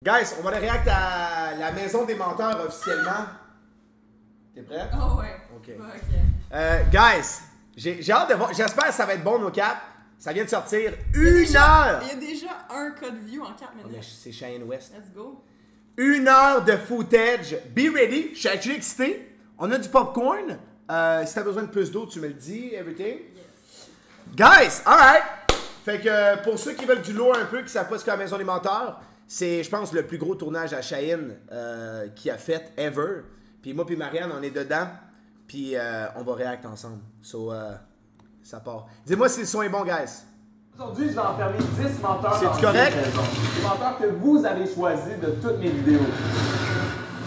Guys, on va aller react à la maison des menteurs officiellement. T'es prêt? Oh ouais. Ok. Ok. Guys, j'ai hâte de voir. J'espère que ça va être bon nos caps. Ça vient de sortir 1 heure. Il y a déjà un code view en 4 minutes. C'est Shane West. Let's go. 1 heure de footage. Be ready. Je suis actually excité. On a du popcorn. Si t'as besoin de plus d'eau, tu me le dis. Everything. Yes. Guys, alright. Fait que pour ceux qui veulent du lourd un peu, qui savent pas ce qu'est la maison des menteurs, c'est, je pense, le plus gros tournage à Cheyenne qu'il a fait ever. Puis moi puis Marianne, on est dedans. Puis on va react ensemble. So, ça part. Dis-moi si le son est bon, guys. Aujourd'hui, je vais enfermer 10 menteurs. C'est-tu correct? Les menteurs que vous avez choisis de toutes mes vidéos.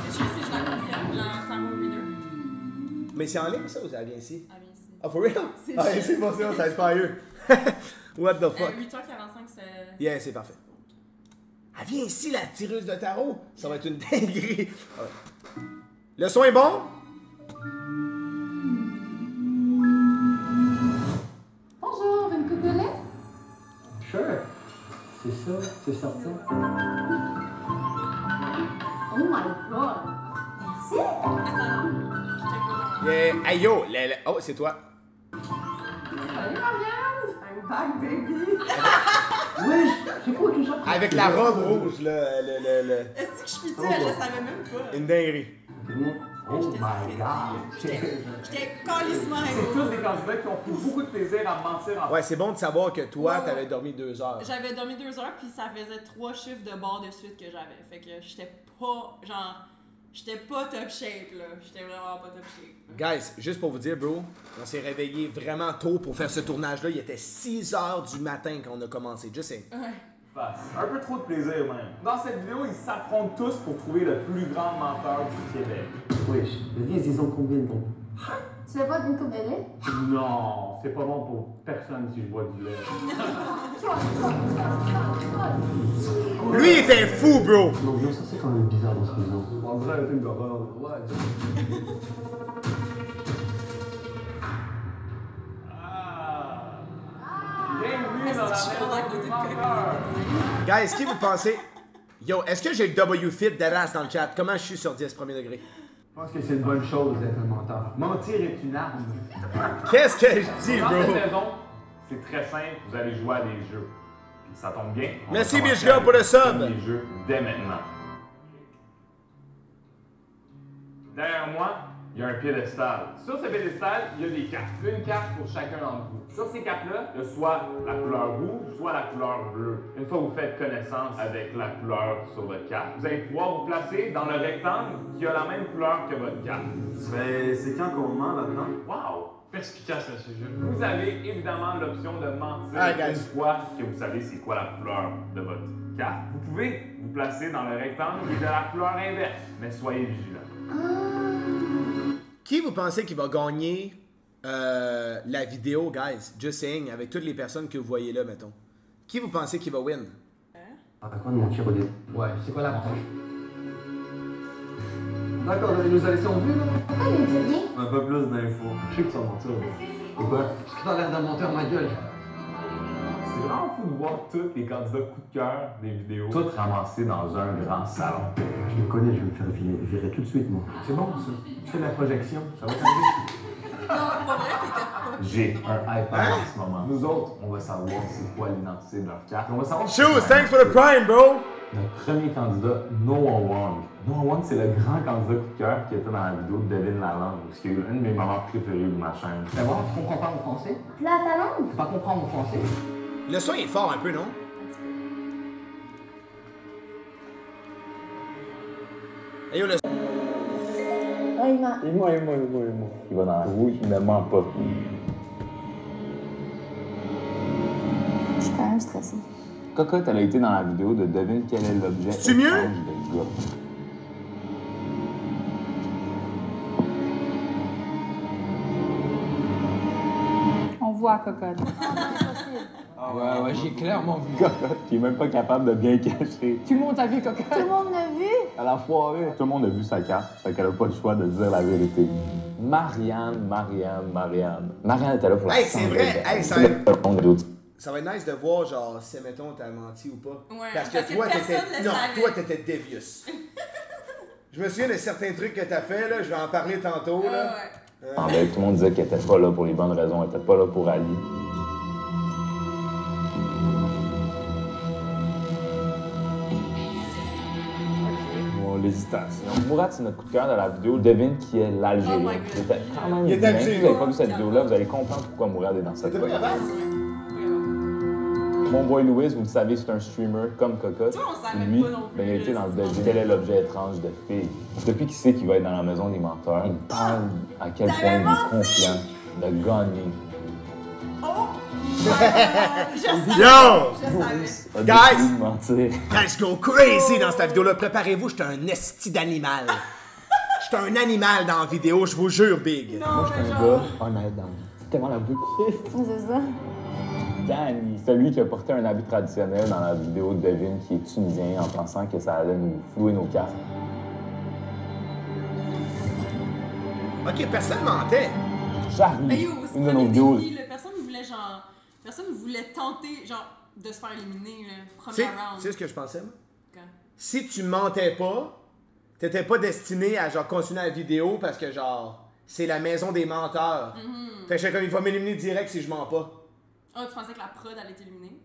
Je sais si je la confirme dans Tarot Reader. Mais c'est en ligne, ça, ou ça vient ici? Ah, bien ici. Ah, for real? C'est Ah, chiant. c'est bon, ça va être fire. What the fuck? 8h45, c'est... Yeah, c'est parfait. Elle vient ici, la tireuse de tarot. Ça va être une dinguerie. Ouais. Le son est bon? Bonjour, une coupe de lait? Sure. C'est ça, c'est certain. Oh my god! Merci! Yeah. Hey yo, oh, c'est toi. Salut Marianne! I'm back, baby! Oui, c'est quoi tout ça? Avec la robe rouge, là, Est-ce que je suis je le savais même pas. une dinguerie. Oh my god! J'étais calissement C'est tous des candidats qui ont pris beaucoup de plaisir à mentir en Ouais, c'est bon de savoir que toi, Ouais. t'avais dormi 2 heures. J'avais dormi 2 heures, puis ça faisait 3 chiffres de barre de suite que j'avais. Fait que j'étais pas, genre... J'étais pas top shape, là. J'étais vraiment pas top shape. Guys, juste pour vous dire, bro, on s'est réveillé vraiment tôt pour faire ce tournage-là. Il était 6 heures du matin quand on a commencé. Just saying. Ouais. face. Un peu trop de plaisir même. Dans cette vidéo, ils s'affrontent tous pour trouver le plus grand menteur du Québec. Wesh, vas-y, ils ont combien de temps? Tu veux pas d'une coupe de lait? Non, c'est pas bon pour personne si je bois du lait. Lui, il était fou, bro! L'ambiance, ça c'est quand même bizarre dans ce maison. On dirait un film d'horreur. Ouais. Bienvenue dans la Est-ce que je suis à côté maison de des menteurs. Guys, qui vous pensez? Yo, est-ce que j'ai le W-Fit d'Adas dans le chat? Comment je suis sur 10 premier degré? Je pense que c'est une bonne chose d'être un menteur. Mentir est une arme. Qu'est-ce que je dis, Dans bro? cette maison, c'est très simple, vous allez jouer à des jeux. Puis ça tombe bien. on Merci, va commencer Bichga, pour le avec sub. Les jeux dès maintenant. Derrière moi, il y a un piédestal. Sur ce piédestal, il y a des cartes. Une carte pour chacun d'entre vous. Sur ces cartes-là, il y a soit la couleur rouge, soit la couleur bleue. Une fois que vous faites connaissance avec la couleur sur votre carte, vous allez pouvoir vous placer dans le rectangle qui a la même couleur que votre carte. Mais c'est quand qu'on ment là-dedans? Wow! Perspicace le sujet. Vous avez évidemment l'option de mentir Alright, guys. une fois que vous savez c'est quoi la couleur de votre carte. Vous pouvez vous placer dans le rectangle qui est de la couleur inverse, mais soyez vigilants. Qui vous pensez qui va gagner la vidéo, guys? Just saying, avec toutes les personnes que vous voyez là, mettons. Qui vous pensez qui va win? À quoi de mentir au début? Ouais, c'est quoi l'avantage? D'accord, il nous a laissé en vue là? Pourquoi il ne dit rien? Un peu plus d'infos. Je sais que tu vas mentir. Pourquoi? Parce que t'as l'air d'un menteur, ma gueule. C'est vraiment fou de voir tous les candidats coup de cœur des vidéos, tous ramassés dans un grand salon. Je me connais, je vais me faire virer tout de suite, moi. C'est bon ça. Tu fais de la projection, ça va t'arriver. Non, pas vrai, t'étais pas... J'ai un iPad en ce moment. Nous autres, on va savoir c'est quoi l'identité de leur carte. On va savoir. Shoes, thanks for the prime, bro! Notre premier candidat, Noah Wong. Noah Wong, c'est le grand candidat coup de cœur qui était dans la vidéo de Devine la langue, qui est une de mes moments préférés de ma chaîne. Tu voir, tu comprends pas mon français? Là, ta langue? Tu pas comprendre mon français? Le son est fort un peu, non? Hey yo, le son. Oh, il m'a... Et moi. Il va dans la rouge, il ne ment pas. Je suis quand même stressée. Cocotte, elle a été dans la vidéo de Devine quel est l'objet C'est mieux? étrange de gars. On voit Cocotte. Ouais, j'ai clairement vu. Cocotte, qui est même pas capable de bien cacher. Tout le monde a vu Cocotte. Tout le monde l'a vu? À la foirée. Tout le monde a vu sa carte, fait qu'elle a pas le choix de dire la vérité. Marianne était là pour la Hey, c'est vrai. Hey, ça... ça va être nice de voir, genre, si, mettons, t'as menti ou pas. Ouais, parce que parce que toi, personne t'étais. le Non, savait. toi, t'étais devious. Je me souviens de certains trucs que t'as fait, là, je vais en parler tantôt, là. Ouais. En fait, tout le monde disait qu'elle était pas là pour les bonnes raisons, elle était pas là pour Ali. Bon, l'hésitation. Mourad, c'est notre coup de cœur de la vidéo. Devine qui est l'Algérien. Oh my God. Il était quand même Il était bien. Si habillé. vous n'avez pas vu cette vidéo-là, vous allez comprendre pourquoi Mourad est dans cette T'es pas vidéo. capable? Mon boy Louis, vous le savez, c'est un streamer comme Cocotte. Toi, on savait Lui, pas non plus, ben, il a été là, dans le c'est devin. Quel est l'objet étrange de fille? Depuis qu'il sait qu'il va être dans la maison des menteurs, il parle à quel point il est confiant de gagner. Oh! Je savais! Yo! Je savais. A Guys! décidé de mentir. Guys, go crazy dans cette vidéo-là. Préparez-vous, j'étais un esti d'animal. J'étais un animal dans la vidéo, je vous jure, Big. Non, mais Un genre... gars honnête dans la vie. C'est tellement la boutique. C'est ça. Danny, celui qui a porté un habit traditionnel dans la vidéo de Devin qui est tunisien en pensant que ça allait nous flouer nos cartes. Ok, personne mentait. Mais Charlie, yo, c'est une pas de nos des vidéos. défis, là. Personne voulait tenter, genre, de se faire éliminer, là. Tu sais Premier round. ce que je pensais, moi? Quand? Si tu mentais pas, t'étais pas destiné à genre continuer la vidéo parce que genre c'est la maison des menteurs. Fait que j'étais comme il va m'éliminer direct si je mens pas. Ah, tu pensais que la prod allait t'éliminer?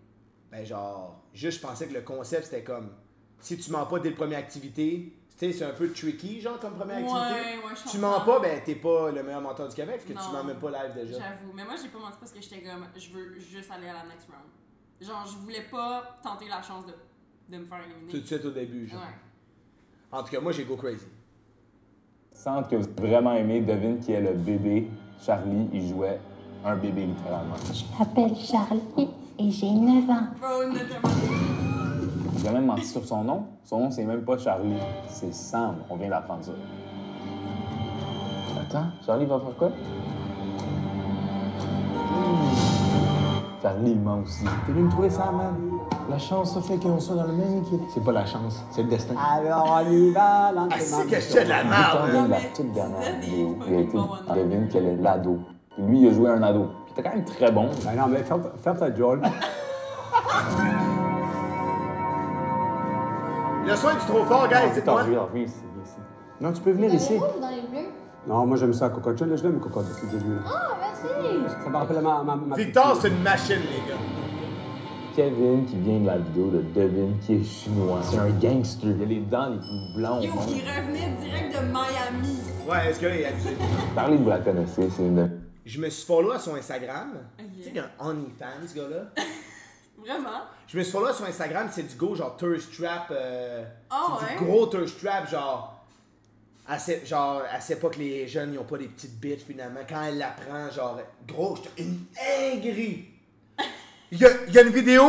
Ben genre, juste je pensais que le concept c'était comme si tu mens pas dès la première activité, tu sais c'est un peu tricky genre comme première activité. Ouais, je Tu comprends. mens pas, ben t'es pas le meilleur menteur du Québec parce que tu Non. mens même pas live déjà. J'avoue. Mais moi, j'ai pas menti parce que j'étais comme, je veux juste aller à la next round. Genre, je voulais pas tenter la chance de me faire éliminer. Tout de suite au début, genre. Ouais. En tout cas, moi j'ai go crazy. Sans que vous avez vraiment aimé, devine qui est le bébé. Charlie, il jouait un bébé littéralement. Je m'appelle Charlie et j'ai 9 ans. Bro, notamment. Il a même menti sur son nom. Son nom, c'est même pas Charlie, c'est Sam. On vient d'apprendre ça. Attends, Charlie va faire quoi? Charlie, il ment aussi. T'es venu me trouver ça, man. La chance, ça fait qu'on soit dans le même équipe. C'est pas la chance, c'est le destin. Alors, on y va, Ah, c'est que j'étais de la On merde! vient de la mais toute dernière c'est des vidéo. fucking Il a été bons, hein. devine quel est l'ado. Puis lui, il a joué un ado. Puis il était quand même très bon. Ben non, mais ferme ta gueule. Le soin du trop fort, guys, dites-moi. Reviens ici. Non, tu peux venir ici. Dans les bleus. Non, moi j'aime ça, cocotte. Je l'aime, le cocotte, depuis le début. là. Ah, merci. Ça me rappelle ma Victor, c'est une machine, les gars. Kevin, qui vient de la vidéo de Devin, qui est chinois. C'est un gangster. Il a les dents les plus blancs Yo, au monde. il revenait direct de Miami. Ouais, est-ce qu'il est abusé? Parlez, vous la connaissez, c'est une... Je me suis follow à son Instagram. Ok. Tu sais, il y a un OnlyFans, ce gars-là. Vraiment? Je me suis follow sur Instagram, c'est du go genre thirst trap. Ah c'est ouais? du gros thirst trap, genre. Elle sait pas que les jeunes ils ont pas des petites bites finalement. Quand elle l'apprend, genre. Gros, j'étais une dinguerie! Il y a une vidéo,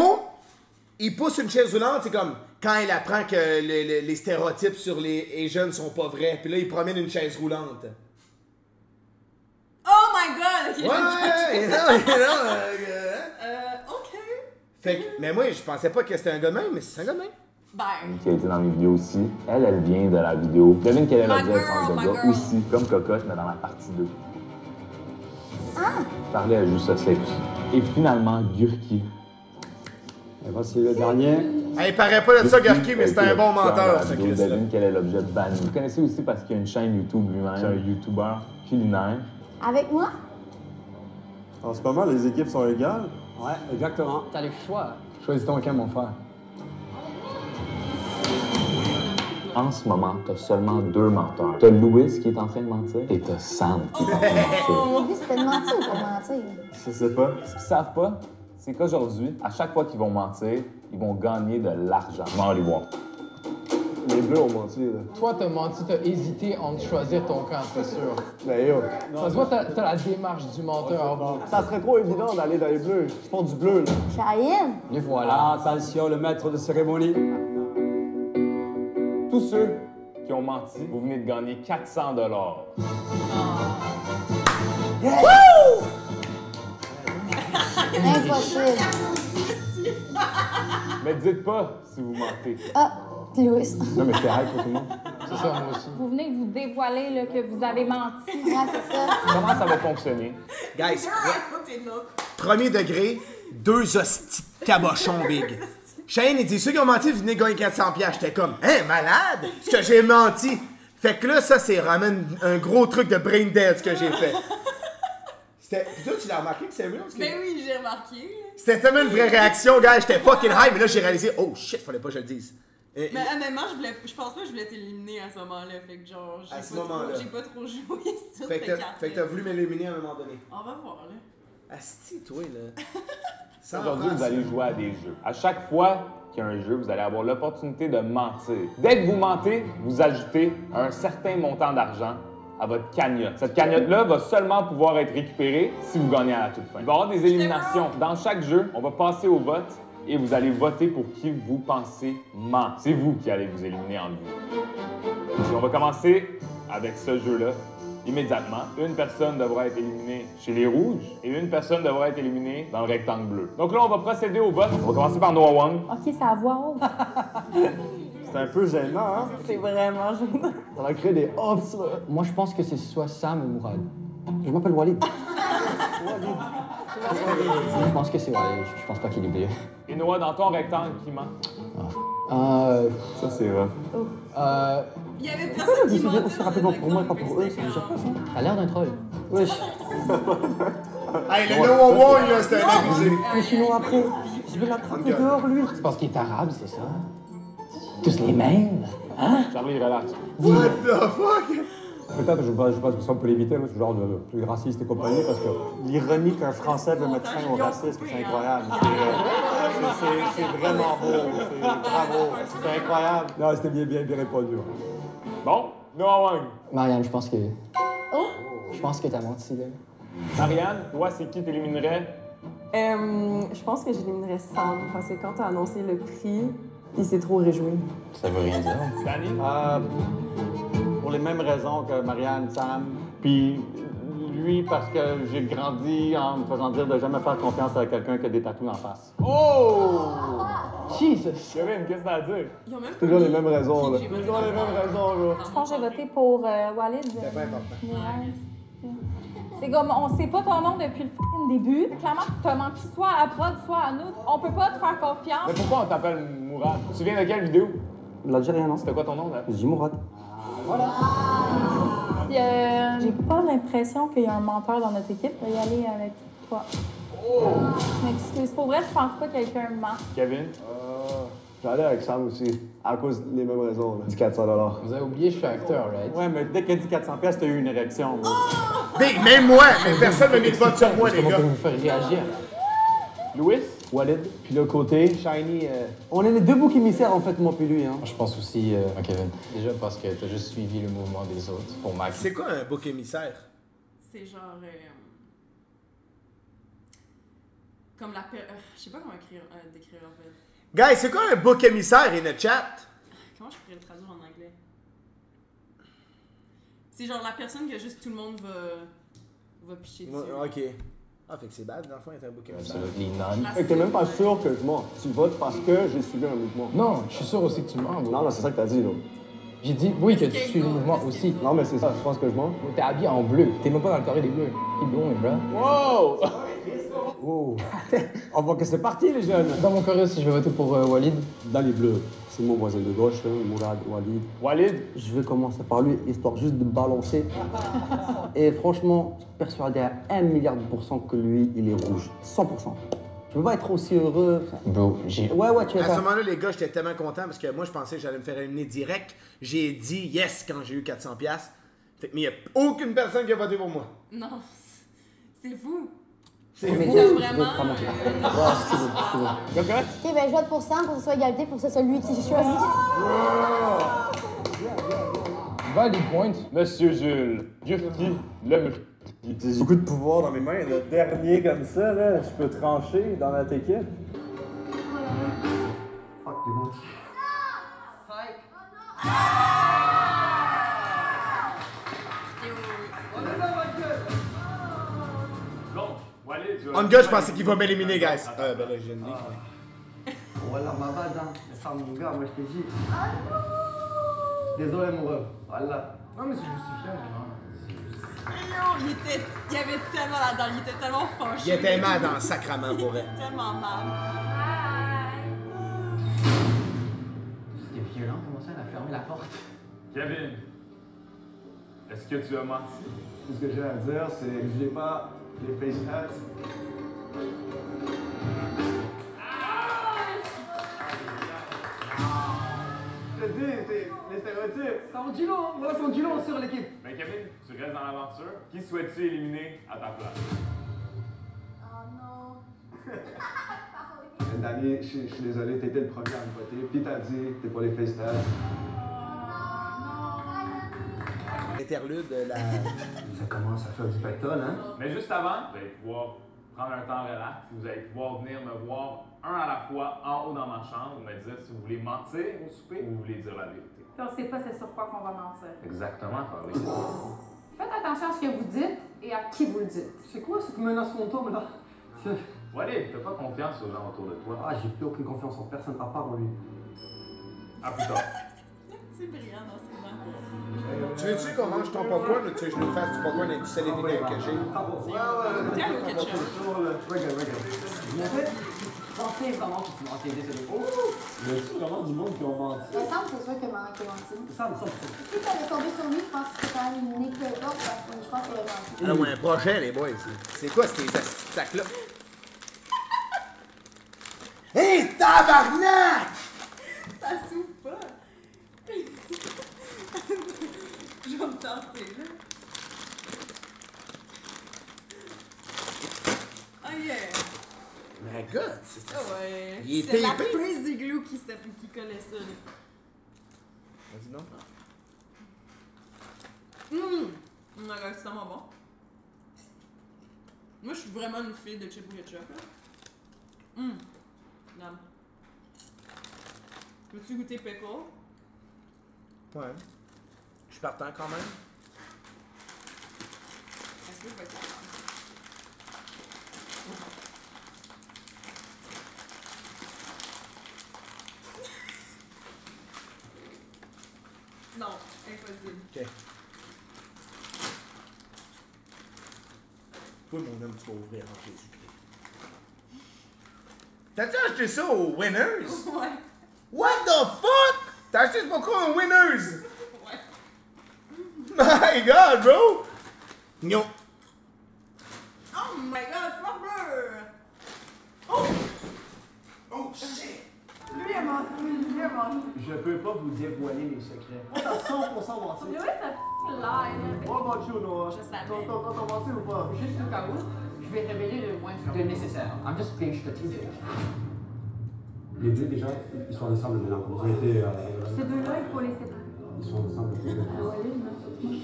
il pousse une chaise roulante, c'est comme quand elle apprend que les stéréotypes sur les jeunes sont pas vrais. Puis là, il promène une chaise roulante. Oh my god! Ok, Ouais, ok. Fait que, mais moi, je pensais pas que c'était un gars de même, mais c'est un gars de même. Ben, qui a été dans mes vidéos aussi. Elle vient de la vidéo. Devine quelle est My l'objet girl, étrange de my gars girl. aussi, comme Cocotte, mais dans la partie 2. Parlait à juste sexe. Et finalement, Gurki. Et voici le dernier. Il paraît pas de ça, Garki, mais c'est a été un bon le cœur de menteur, la ce vidéo. Chris-là. Devine quel est l'objet banni. Vous connaissez aussi parce qu'il y a une chaîne YouTube lui-même. C'est un YouTuber culinaire. Avec moi? En ce moment, les équipes sont égales. Ouais, exactement. T'as le choix. Choisis ton camp, mon frère. En ce moment, t'as seulement 2 menteurs. T'as Louis qui est en train de mentir et t'as Sam qui est en train de mentir. Au début, c'était de mentir ou pas mentir? Je sais pas. Ce qu'ils savent pas, c'est qu'aujourd'hui, à chaque fois qu'ils vont mentir, ils vont gagner de l'argent. On va aller voir. Les bleus ont menti, là. Toi, t'as menti, t'as hésité entre choisir ton camp, c'est sûr. Ben yo. Ça se voit, t'as la démarche du menteur. Ça serait trop évident d'aller dans les bleus. Je prends du bleu, là. Cheyenne? Et voilà. Attention, le maître de cérémonie. Tous ceux qui ont menti, vous venez de gagner 400 $. Impossible. Mais dites pas si vous mentez. Ah, Louis. Non, mais c'est hype pour tout le monde. C'est ça, moi aussi. Vous venez de vous dévoiler là, que vous avez menti. Ouais, c'est ça. Comment ça va fonctionner? Guys, raconter notre. premier degré, 2 hosties de cabochons, big. Shane, il dit, ceux qui ont menti, vous venez gagner 400$. J'étais comme, hein, malade? Ce que j'ai menti. Fait que là, ça, c'est vraiment un gros truc de brain dead, ce que j'ai fait. Puis toi, tu l'as remarqué que c'est real? Ben oui, j'ai remarqué. C'était tellement une vraie réaction, gars. J'étais fucking high, mais là, j'ai réalisé, oh shit, fallait pas que je le dise. Mais honnêtement, je pense pas que je voulais t'éliminer à ce moment-là. Fait que genre, j'ai pas trop joué sur cette carte. Fait que t'as voulu m'éliminer à un moment donné. On va voir, là. Asti, toi, là. Aujourd'hui, vous allez jouer à des jeux. À chaque fois qu'il y a un jeu, vous allez avoir l'opportunité de mentir. Dès que vous mentez, vous ajoutez un certain montant d'argent à votre cagnotte. Cette cagnotte-là va seulement pouvoir être récupérée si vous gagnez à la toute fin. Il va y avoir des éliminations. Dans chaque jeu, on va passer au vote et vous allez voter pour qui vous pensez ment. C'est vous qui allez vous éliminer entre vous. Et on va commencer avec ce jeu-là. Immédiatement, une personne devra être éliminée chez les rouges et une personne devra être éliminée dans le rectangle bleu. Donc là, on va procéder au vote. On va commencer par Noah Wong. OK, ça va haute. C'est un peu gênant, hein? C'est vraiment gênant. Ça va créer des hops, là. Moi, je pense que c'est soit Sam ou Mourad. Je m'appelle Walid. Je pense que c'est Walid. Je pense pas qu'il est bleu. Et Noah, dans ton rectangle, qui ment? Ça, c'est rough. Il y avait personne qui mentait. aussi rapidement pour moi, pas pour eux, c'est déjà quoi, ça? T'as l'air d'un troll. Wesh. Hey, le No One, là, c'était un abusé. Mais sinon, après, je vais l'attraper dehors, lui. C'est parce qu'il est arabe, c'est ça? Tous les mêmes, hein? Charlie, relax. What the fuck? Peut-être, je pense que ça, on peut l'éviter, ce genre de truc raciste et compagnie, parce que l'ironie qu'un Français veut mettre fin au racisme, c'est incroyable. C'est vraiment beau. Bravo. C'est incroyable. Non, c'était bien répondu. Bon, Noah Wong. Marianne, je pense que... Je pense que t'as menti, là. Marianne, toi, c'est qui t'éliminerais? Je pense que j'éliminerais Sam, parce que quand t'as annoncé le prix, il s'est trop réjoui. Ça veut rien dire. Danny? Pour les mêmes raisons que Marianne, Sam. Puis lui, parce que j'ai grandi en me faisant dire de jamais faire confiance à quelqu'un qui a des tatous en face. Oh! Jesus! Kevin, qu'est-ce que t'as à dire? Ils ont même pas Toujours les mis mêmes raisons, là. qui j'ai voté. Toujours les mêmes raisons, là. Je pense que j'ai voté pour Walid. C'était pas important. Ouais. C'est comme, on sait pas ton nom depuis le f***ing début. Clairement, t'as menti soit à prod, soit à nous. On peut pas te faire confiance. Mais pourquoi on t'appelle Mourad? Tu viens de quelle vidéo? L'Algérien, non? C'était quoi ton nom, là? Je dis Mourad. Puis, j'ai pas l'impression qu'il y a un menteur dans notre équipe. Je vais y aller avec toi. Je m'excuse. Pour vrai, je pense pas que quelqu'un ment. Kevin? J'allais avec Sam aussi, à cause des mêmes raisons, là. Du 400$. Vous avez oublié, je suis acteur, right? Ouais, mais dès qu'elle dit 400$, t'as eu une érection. Moi. Big, même moi, mais personne ne met de vote sur moi, les Comment gars. vous faire réagir? Louis? Walid, puis le côté, Shiny, on est les deux boucs émissaires, en fait, moi puis lui, hein. Je pense aussi à Kevin. Déjà parce que t'as juste suivi le mouvement des autres. Pour Max. C'est quoi un bouc émissaire? C'est genre. Comme la. Je sais pas comment décrire en fait. Guys, c'est quoi un bouc émissaire in the chat? Comment je pourrais le traduire en anglais? C'est genre la personne que juste tout le monde va picher dessus. Ok. Ah, fait que c'est bad, dans le fond, il est un bouc émissaire. Absolutely none. La Fait que t'es même pas sûr que je mens. Tu votes parce que j'ai suivi un mouvement. Non, je suis sûr aussi que tu mens. Non, non, c'est ça que t'as dit, là. J'ai dit oui que tu suis le mouvement aussi. Non, mais c'est ça, je pense que je mens. T'es habillé en bleu. T'es même pas dans le carré des bleus. Keep going, bro. Wow! Oh! On voit que c'est parti, les jeunes! Dans mon carré aussi, je vais voter pour Walid. Dans les bleus, c'est mon voisin de gauche, là, Mourad, Walid. Walid? Je vais commencer par lui, histoire juste de balancer. Et franchement, persuadé à 1 milliard de pourcents que lui, il est rouge. 100%. Je peux pas être aussi heureux. Bro, j'ai... Ouais, tu es À pas... ce moment-là, les gars, j'étais tellement content parce que moi, je pensais que j'allais me faire éliminer direct. J'ai dit yes quand j'ai eu 400$. Fait que, mais il n'y a aucune personne qui a voté pour moi. Non, c'est vous. C'est Mais vous. je- Vraiment. je vais pas mentir. Ouais, c'est bon. Cocotte? Ok, ben je vote pour Sam pour que ce soit égalité, pour que ce soit lui qui choisit. Valid point. Monsieur Jules. Gufti, le J'ai beaucoup de pouvoir dans mes mains. Le dernier comme ça, là, je peux trancher dans notre équipe. Fuck, t'es bon. Donc, Walid, tu En gars, je pensais qu'il va m'éliminer, guys. Ben là, j'ai une ligue. Voilà ma base, hein. Ça, mon gars, moi je t'ai dit. Désolé, mon ref. Voilà. Non, mais c'est justifiable, Il avait tellement la dalle, il était tellement fâché. Il était mal dans le sacrament pour elle. Il était tellement mal. C'était violent, comment ça, elle a fermé la porte? Kevin, est-ce que tu as menti? Tout ce que j'ai à dire, c'est que je n'ai pas les face hats. Je te dis, c'est les stéréotypes. Moi, son du long sur l'équipe. Ben Kevin, tu restes dans l'aventure. Qui souhaites-tu éliminer à ta place? Danny, je suis désolé, t'étais le premier à me voter, puis t'as dit, t'es pas les face hats. Interlude, la... Ça commence à faire du pétole, hein? Mais juste avant, vous allez pouvoir prendre un temps relax. Vous allez pouvoir venir me voir un à la fois en haut dans ma chambre, me dire si vous voulez mentir au souper ou vous voulez dire la vérité. Puis on sait pas c'est sur quoi qu'on va mentir. Exactement, Farley. Faites attention à ce que vous dites et à qui vous le dites. C'est quoi cette menace fantôme, là? Walid, t'as pas confiance aux gens autour de toi. Ah, j'ai plus aucune confiance en personne à part en lui. À plus tard. C'est brillant dans ses mains. Tu veux-tu qu'on mange ton popcorn ou tu veux que je nous fasse du popcorn avec du sel et vinaigre que j'ai? T'es allé au ketchup. Pensez vraiment que tu m'as entendu, c'est Y a-tu vraiment du monde qui ont menti? Il me semble que c'est sûr que Marc a menti. Ça me semble. Si t'avais tombé sur lui, je pense que c'était quand même une école parce que je pense qu'il a menti. Ah ouais, un projet, les boys. C'est quoi ces sacs-là? Hé, tabarnak! Ça s'ouvre pas. Je vais me tenter, là. Oh yeah! My God! C'est Ah ouais. Il est C'est la tapé. crazy glue qui collait ça, là. Vas-y, non? C'est tellement bon. Moi, je suis vraiment une fille de chip ketchup, là. Non. Veux-tu goûter pickle? Ouais. Je suis partant quand même. Est-ce que je vais être capable? Non, impossible. Ok. Toi, mon homme, tu vas ouvrir en Jésus-Christ. T'as-tu acheté ça aux Winners? Ouais. What the fuck? T'as acheté ce popcorn aux Winners? Ouais. My God, bro! Non. Oh my god, flopper! Oh! Oh shit! Lui a menti, lui a menti. Je peux pas vous dévoiler mes secrets. T'as 100% menti. Lui, ça lie. What about you, Noah? Je savais. T'as menti ou pas? Juste au cas où, je vais révéler le moins de nécessaire. I'm just being strategic. Les deux, déjà, ils sont ensemble maintenant. Ils ont été. Ces deux-là, il faut les séparer. Ils sont ensemble depuis. Oui,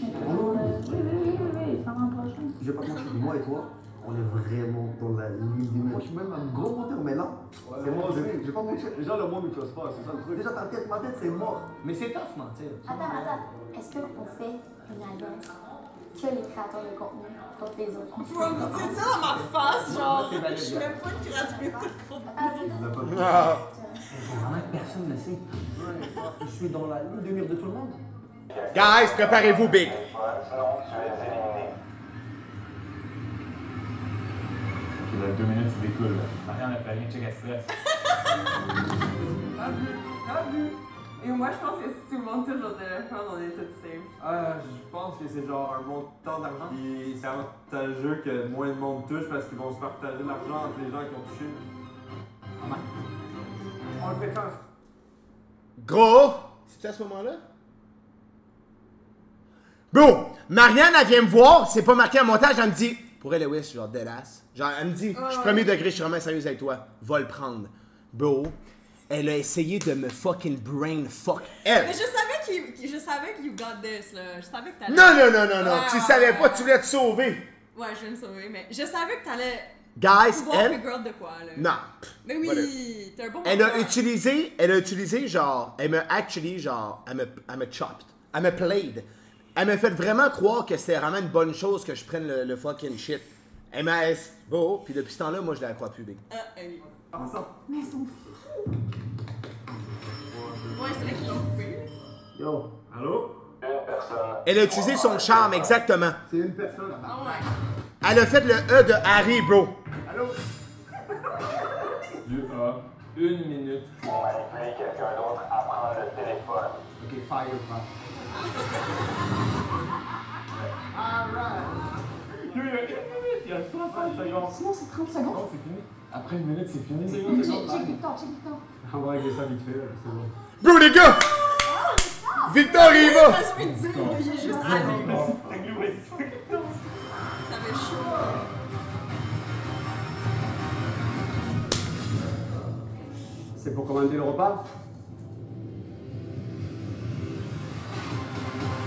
ça va prochain. Je vais pas te mentir, moi et toi, on est vraiment dans la ligne du mur. Moi, je suis même un gros menteur, mais là, c'est moi, je vais pas mentir. Déjà, le monde ne close pas, c'est ça le truc. Déjà, ta tête, ma tête, c'est mort. Mais c'est tough mentir. Attends. Est-ce qu'on fait une alliance que les créateurs de contenu contre les autres? Bro, c'est ça dans ma face, genre. C'est valide. Je suis même pas une créature de contenu. Ah. Vraiment, personne ne sait. Je suis dans la ligne du mur de tout le monde. Guys, préparez-vous, Big. Il y a 2 minutes, il découle. Marianne a fait rien, check, elle stresse. Pas vu. Et moi, je pense que si tout le monde touche au téléphone, on est tous safe. Je pense que c'est genre un montant d'argent. Puis c'est avantageux que moins de monde touche parce qu'ils vont se partager l'argent entre les gens qui ont touché. On le fait faire. Gros! C'est à ce moment-là? Bro! Marianne, elle vient me voir, c'est pas marqué en montage, elle me dit... Pour elle, Lewis, genre deadass. Genre, elle me dit, je suis premier degré, je suis vraiment sérieuse avec toi. Va le prendre. Bro, elle a essayé de me fucking brain fuck elle. Mais je savais que you got this, là. Je savais que t'allais... Non, tu Ouais, savais ouais, pas, tu voulais te sauver. Ouais, je vais me sauver, mais je savais que t'allais... Guys, pouvoir elle... figure out de quoi, là. Non. Mais oui, Voilà. t'es un bon Elle a menteur. utilisé genre, elle m'a actually genre, elle m'a chopped, elle m'a played. Elle m'a fait vraiment croire que c'était vraiment une bonne chose que je prenne le fucking shit. Elle m'a beau, puis depuis ce temps-là, moi je la crois plus, Big. Oui. Mais ils sont fous. Ouais, c'est vrai qu'ils l'ont coupé. Yo. Allô? Une personne. Elle a utilisé son charme, exactement. C'est une personne à ma Elle a fait le E de Harry, bro. Allô? Tu as 1 minute pour manipuler quelqu'un d'autre à prendre le téléphone. Ok, fire, frère. Alright. Il y a 1 minute, il y a 60 secondes. Sinon, c'est 30 secondes. Non, c'est fini. Après 1 minute, c'est fini. Check le temps, check le temps. On va régler ça vite fait, là, c'est bon. Bro, les gars! Victor, il y va! Je vais te dire, il est juste allé. T'avais chaud. C'est pour commander le repas?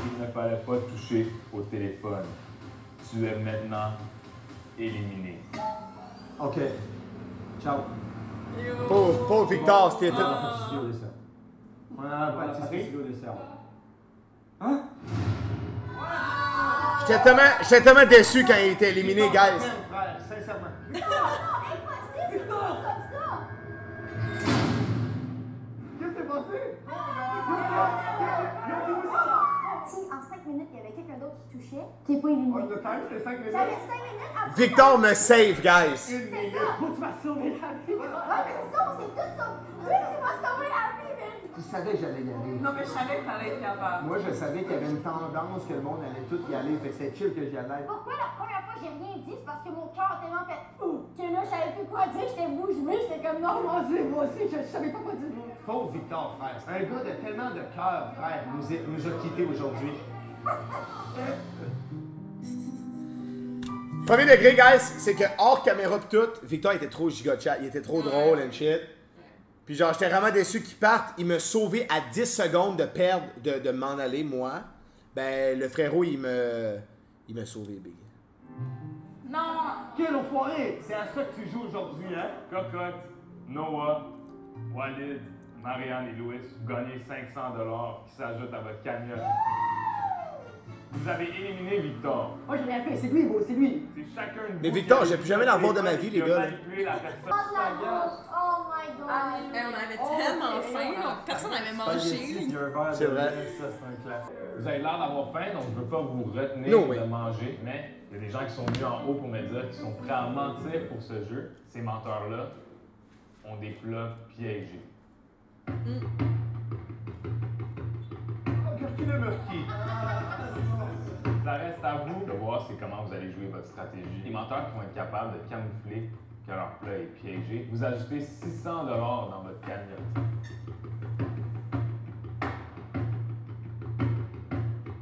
Il ne fallait pas toucher au téléphone. Tu es maintenant éliminé. Ok. Ciao. Pauvre Victor, c'était tout. Pâtisserie au dessert. On a un pâtisserie au dessert. Hein? J'étais tellement déçu quand il était éliminé, guys. Frère, sincèrement. Qu'est-ce qui s'est passé? Si en 5 minutes, il y avait quelqu'un d'autre qui touchait, t'es pas éliminé. Le time, c'est 5 minutes. J'avais 5 minutes après. Victor me save, guys. C'est ça. Tu m'as sauvé la vie. Ouais, mais ça, c'est tout ça. Oui, tu m'as sauvé la vie, man. Tu savais que j'allais y aller. Non, mais je savais que t'allais être capable. Moi, je savais qu'il y avait une tendance que le monde allait tout y aller. Fait que c'est chill que j'y allais. Pourquoi la première fois j'ai rien dit? C'est parce que mon cœur a tellement fait que là, je savais plus quoi dire. J'étais bouche bée. J'étais comme non, moi aussi, je savais pas quoi dire. Pauvre Victor, frère. Un gars de tellement de cœur, frère, nous a quittés aujourd'hui. Premier degré, guys, c'est que hors caméra pis tout, Victor était trop gigachat, il était trop drôle and shit. Puis genre, j'étais vraiment déçu qu'il parte. Il m'a sauvé à 10 secondes de perdre, de m'en aller, moi. Ben, le frérot, il m'a sauvé, big. Non! Quel enfoiré! C'est à ça que tu joues aujourd'hui, hein? Cocotte, Noah, Walid, Marianne et Louis, vous gagnez 500$ qui s'ajoutent à votre cagnotte. Vous avez éliminé Victor. Moi, j'ai rien fait, c'est lui, gros, c'est lui. C'est chacun de vous. Mais Victor, j'ai plus jamais la voir de ma vie, les gars. Manipulé la personne. Oh my god. On avait tellement faim, donc personne n'avait mangé. C'est vrai. Ça, c'est un classique. Vous avez l'air d'avoir faim, donc je ne veux pas vous retenir No way. de manger, mais il y a des gens qui sont venus en haut pour me dire qu'ils sont prêts à mentir pour ce jeu. Ces menteurs-là ont des plats piégés. Ça reste à vous de voir c'est comment vous allez jouer votre stratégie. Les menteurs qui vont être capables de camoufler que leur plat est piégé, vous ajoutez 600$ dans votre cagnotte.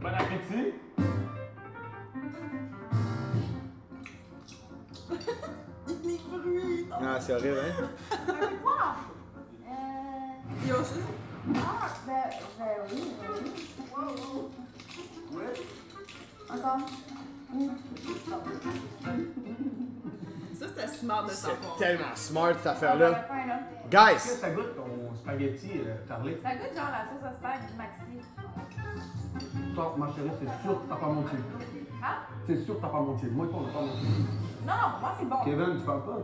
Bon appétit! Les bruits! Ah, c'est horrible, hein? Quoi? Il y a aussi. Ah, ben oui. Encore. Ça, c'était smart de sa part. C'est tellement smart, cette affaire-là. Est-ce que Guys! ça goûte ton spaghetti farlé? Ça goûte genre la sauce à spag du Maxi. Toi, ma chérie, c'est sûr que t'as pas menti. Hein? C'est sûr que t'as pas menti. Moi, on n'a pas menti. Non, pour moi, c'est bon. Kevin, tu parles pas, toi?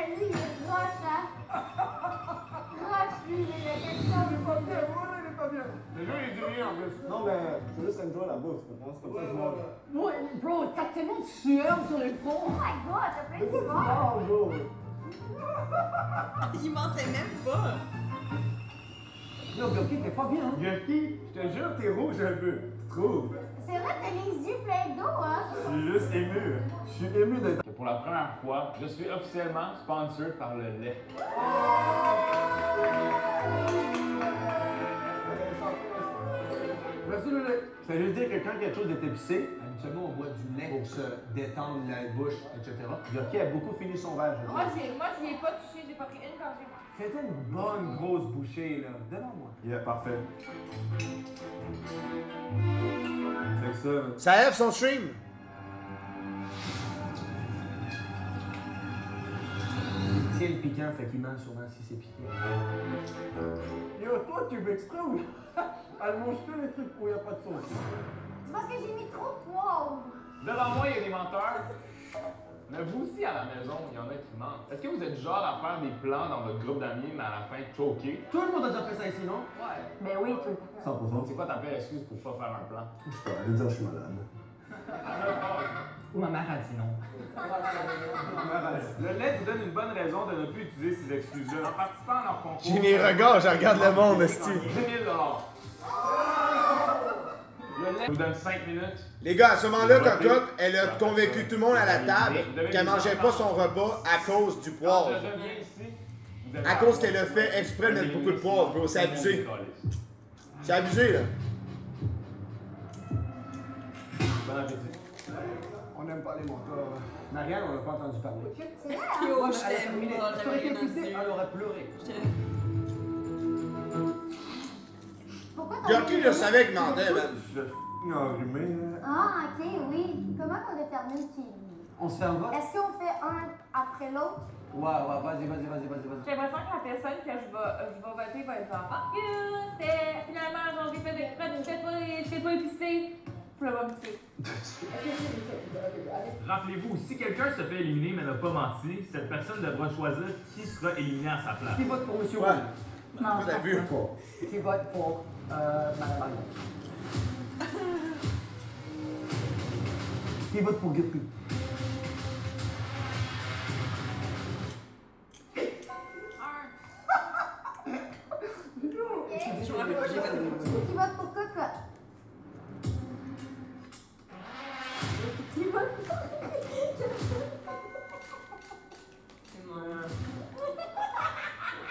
Lui, il est proche, hein? Proche, lui, il est quelque chose. Il est pas bien. Le jeu, il est du rien, en plus. Non, mais je veux juste enjoy la bouffe. C'est comme ça que je mange. Ouais, bro, t'as tellement de sueur sur le front. Oh my god, t'as plein de sport. Il mentait même pas. Yo, Gurki, t'es pas bien, hein? Gurki, je te jure, t'es rouge un peu. Tu trouves? C'est vrai, t'as les yeux pleins d'eau, hein? Je suis juste ému. Je suis ému d'être. Pour la première fois, je suis officiellement sponsor par le lait. Merci le lait. Ça veut dire que quand quelque chose est épicé, habituellement on boit du lait pour se détendre la bouche, etc. Gurki a beaucoup fini son verre, je veux Moi, dire. j'y ai pas touché, j'ai pas pris une gorgée. Fais-toi une bonne grosse bouchée, là. Donne-en-moi. Yeah, parfait. C'est ça. Ça lève son stream! Il tient le piquant, fait qu'il ment sûrement si c'est piquant. Yo, toi, tu veux exprès ou. Elle mange que les trucs où il n'y a pas de sauce. C'est parce que j'ai mis trop de poivre. Devant moi, il y a des menteurs. Mais vous aussi, à la maison, il y en a qui mentent. Est-ce que vous êtes genre à faire des plans dans votre groupe d'amis, mais à la fin, choquer? Tout le monde a déjà fait ça ici, non? Ouais. Ben oui, tout le temps. 100%. C'est quoi ta pire excuse pour pas faire un plan? Je sais pas, elle va dire je suis malade. Ou ma mère a dit non. Le lait vous donne une bonne raison de ne plus utiliser ces excuses-là. En participant à leur concours... J'ai mes regards, je regarde le monde, esti. 10 000 Le lait vous donne 5 minutes. Les gars, à ce moment-là, Cocotte, elle a convaincu tout le monde à la table qu'elle mangeait pas son repas à cause du poivre. À cause qu'elle a fait exprès de mettre beaucoup de poivre, bro. C'est abusé. C'est abusé, là. Bon appétit. On n'aime pas les mentors. Marianne, on n'a pas entendu parler. C'est vrai, hein? Yo, Elle a j'étais terminé. mort, Ça j'avais aurait été rien à poussé, dire. elle aurait pleuré. Pourquoi t'as Gurki, je savais qu'il mentait, man. Je suis enrhumé, là. Ah, ok, oui. Comment on détermine qui? On se fait un vote? Est-ce qu'on fait un après l'autre? Ouais, vas-y. J'ai l'impression que la personne que je vais voter va être genre fuck you, c'est finalement genre j'ai fait exprès de je t'ai pas épicé. Puis là, va me pisser. Rappelez-vous, si quelqu'un se fait éliminer mais n'a pas menti, cette personne devra choisir qui sera éliminé à sa place. Qui vote pour M. Ouais. Wall? Non, T'as vu? Qui vote pour Mme Marianne? Qui vote pour Guppy? Je me rappelle pas, j'ai voté pour qui. Qui vote pour Cocotte? Qui vote pour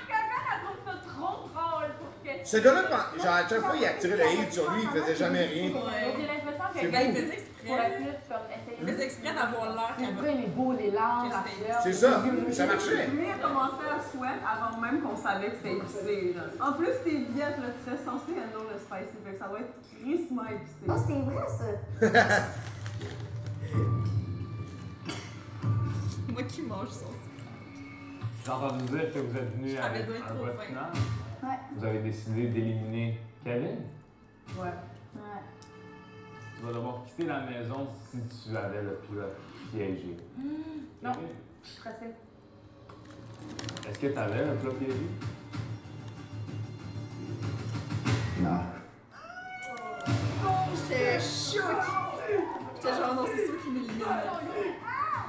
Quelqu'un elle trouve ça trop drôle pour ce que Ce gars-là, genre, à chaque fois, il attirait le hate sur lui, il faisait jamais rien. Ouais. J'ai l'impression que C'est le Gars, il gars, faisait pour la exprès. plus, comme essayer Il faisait exprès d'avoir l'air C'est qu'il vrai, les beaux, les larges, la Que fleur. C'est ça, ça marchait. Lui a commencé à sweat avant même qu'on savait que c'était épicé. Genre. En plus, tes billettes, là, tu serais censé handle le spicy, fait que ça va être crissement épicé. Oh, c'est vrai ça. Moi qui mange ça. J'ai entendu dire que vous êtes venu J'avais avec dû être un trop vote faim. final. Ouais. Vous avez décidé d'éliminer Kevin. Ouais. Ouais. Tu vas devoir quitter la maison si tu avais le plat piégé. Non, je suis stressée. Est-ce que tu avais le plat piégé? Non. J'étais choquée. J'étais genre, non, c'est sûr qu'il m'élimine.